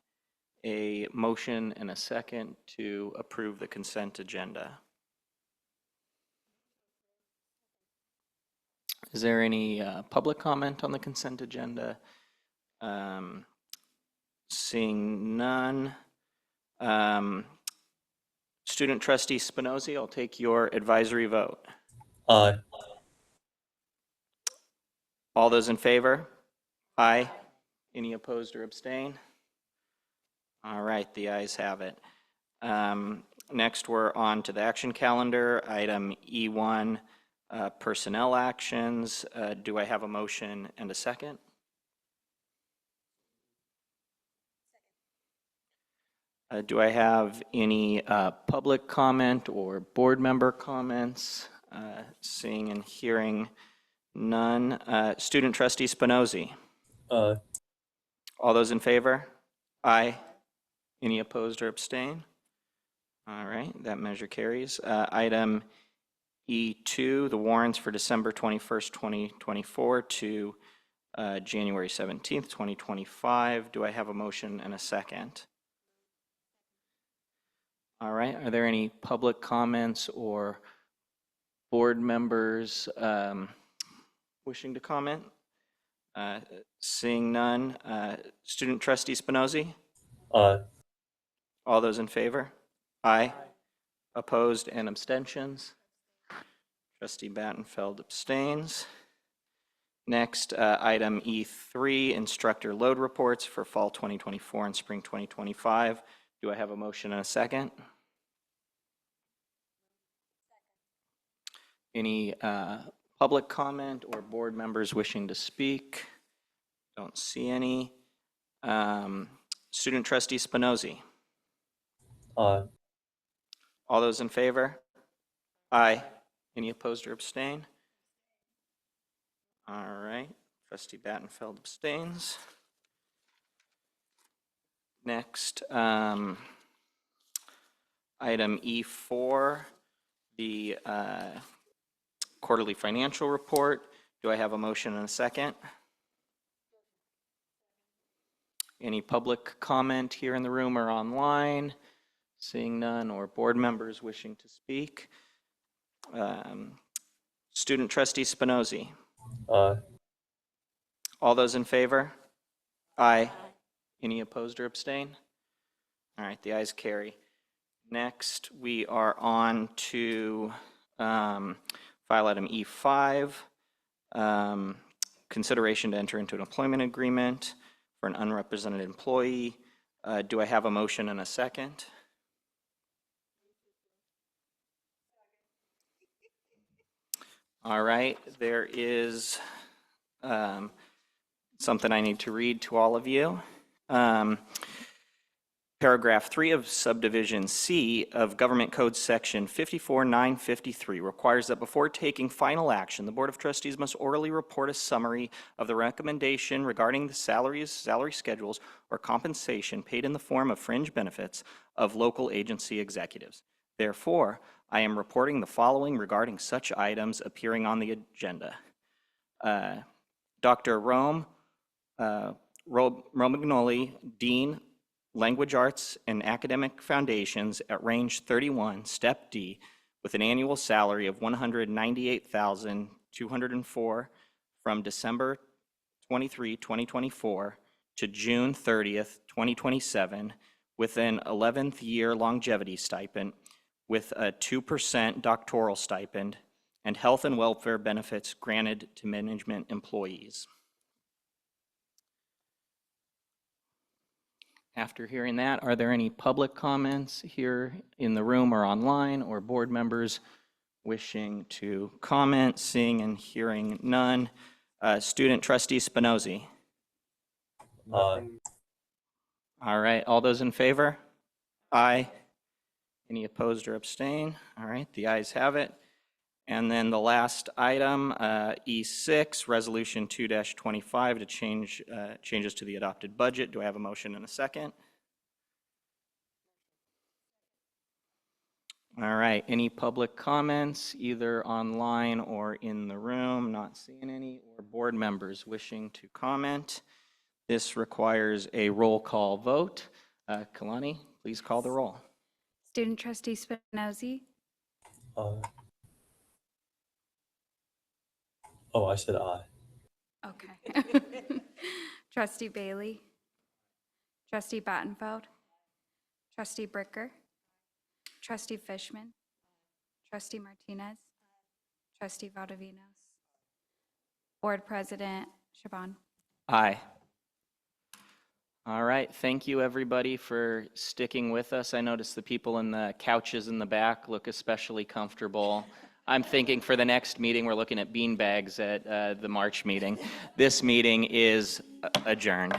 a motion and a second to approve the consent agenda? Is there any public comment on the consent agenda? Seeing none. Student trustee Spinozzi, I'll take your advisory vote. Aye. All those in favor? Aye. Any opposed or abstain? All right, the ayes have it. Next, we're on to the action calendar, item E1, personnel actions. Do I have a motion and a second? Do I have any public comment or board member comments? Seeing and hearing none. Student trustee Spinozzi. Aye. All those in favor? Aye. Any opposed or abstain? All right, that measure carries. Item E2, the warrants for December 21st, 2024 to January 17th, 2025. Do I have a motion and a second? All right, are there any public comments or board members wishing to comment? Seeing none. Student trustee Spinozzi? Aye. All those in favor? Aye. Opposed and abstentions? Trustee Battenfeld abstains. Next, item E3, instructor load reports for fall 2024 and spring 2025. Do I have a motion and a second? Any public comment or board members wishing to speak? Don't see any. Student trustee Spinozzi. Aye. All those in favor? Aye. Any opposed or abstain? All right. Trustee Battenfeld abstains. Next, item E4, the quarterly financial report. Do I have a motion and a second? Any public comment here in the room or online? Seeing none, or board members wishing to speak? Student trustee Spinozzi. Aye. All those in favor? Aye. Any opposed or abstain? All right, the ayes carry. Next, we are on to file item E5, consideration to enter into an employment agreement for an unrepresented employee. Do I have a motion and a second? All right, there is something I need to read to all of you. Paragraph 3 of subdivision C of Government Code Section 54953 requires that before taking final action, the Board of Trustees must orally report a summary of the recommendation regarding the salaries, salary schedules, or compensation paid in the form of fringe benefits of local agency executives. Therefore, I am reporting the following regarding such items appearing on the agenda. Dr. Romagnoli, Dean Language Arts and Academic Foundations at Range 31, Step D, with an annual salary of $198,204 from December 23, 2024 to June 30th, 2027, with an 11th year longevity stipend, with a 2% doctoral stipend, and health and welfare benefits granted to management employees. After hearing that, are there any public comments here in the room or online, or board members wishing to comment? Seeing and hearing none. Student trustee Spinozzi. All right, all those in favor? Aye. Any opposed or abstain? All right, the ayes have it. And then the last item, E6, Resolution 2-25 to change changes to the adopted budget. Do I have a motion and a second? All right, any public comments, either online or in the room? Not seeing any, or board members wishing to comment? This requires a roll call vote. Kalani, please call the roll. Student trustee Spinozzi, Oh, I said aye. okay. Trustee Bailey, trustee Battenfeld, trustee Bricker, trustee Fishman, trustee Martinez, trustee Valdovinos, board president Shaban. Aye. All right, thank you everybody for sticking with us. I noticed the people in the couches in the back look especially comfortable. I'm thinking for the next meeting, we're looking at bean bags at the March meeting. This meeting is adjourned.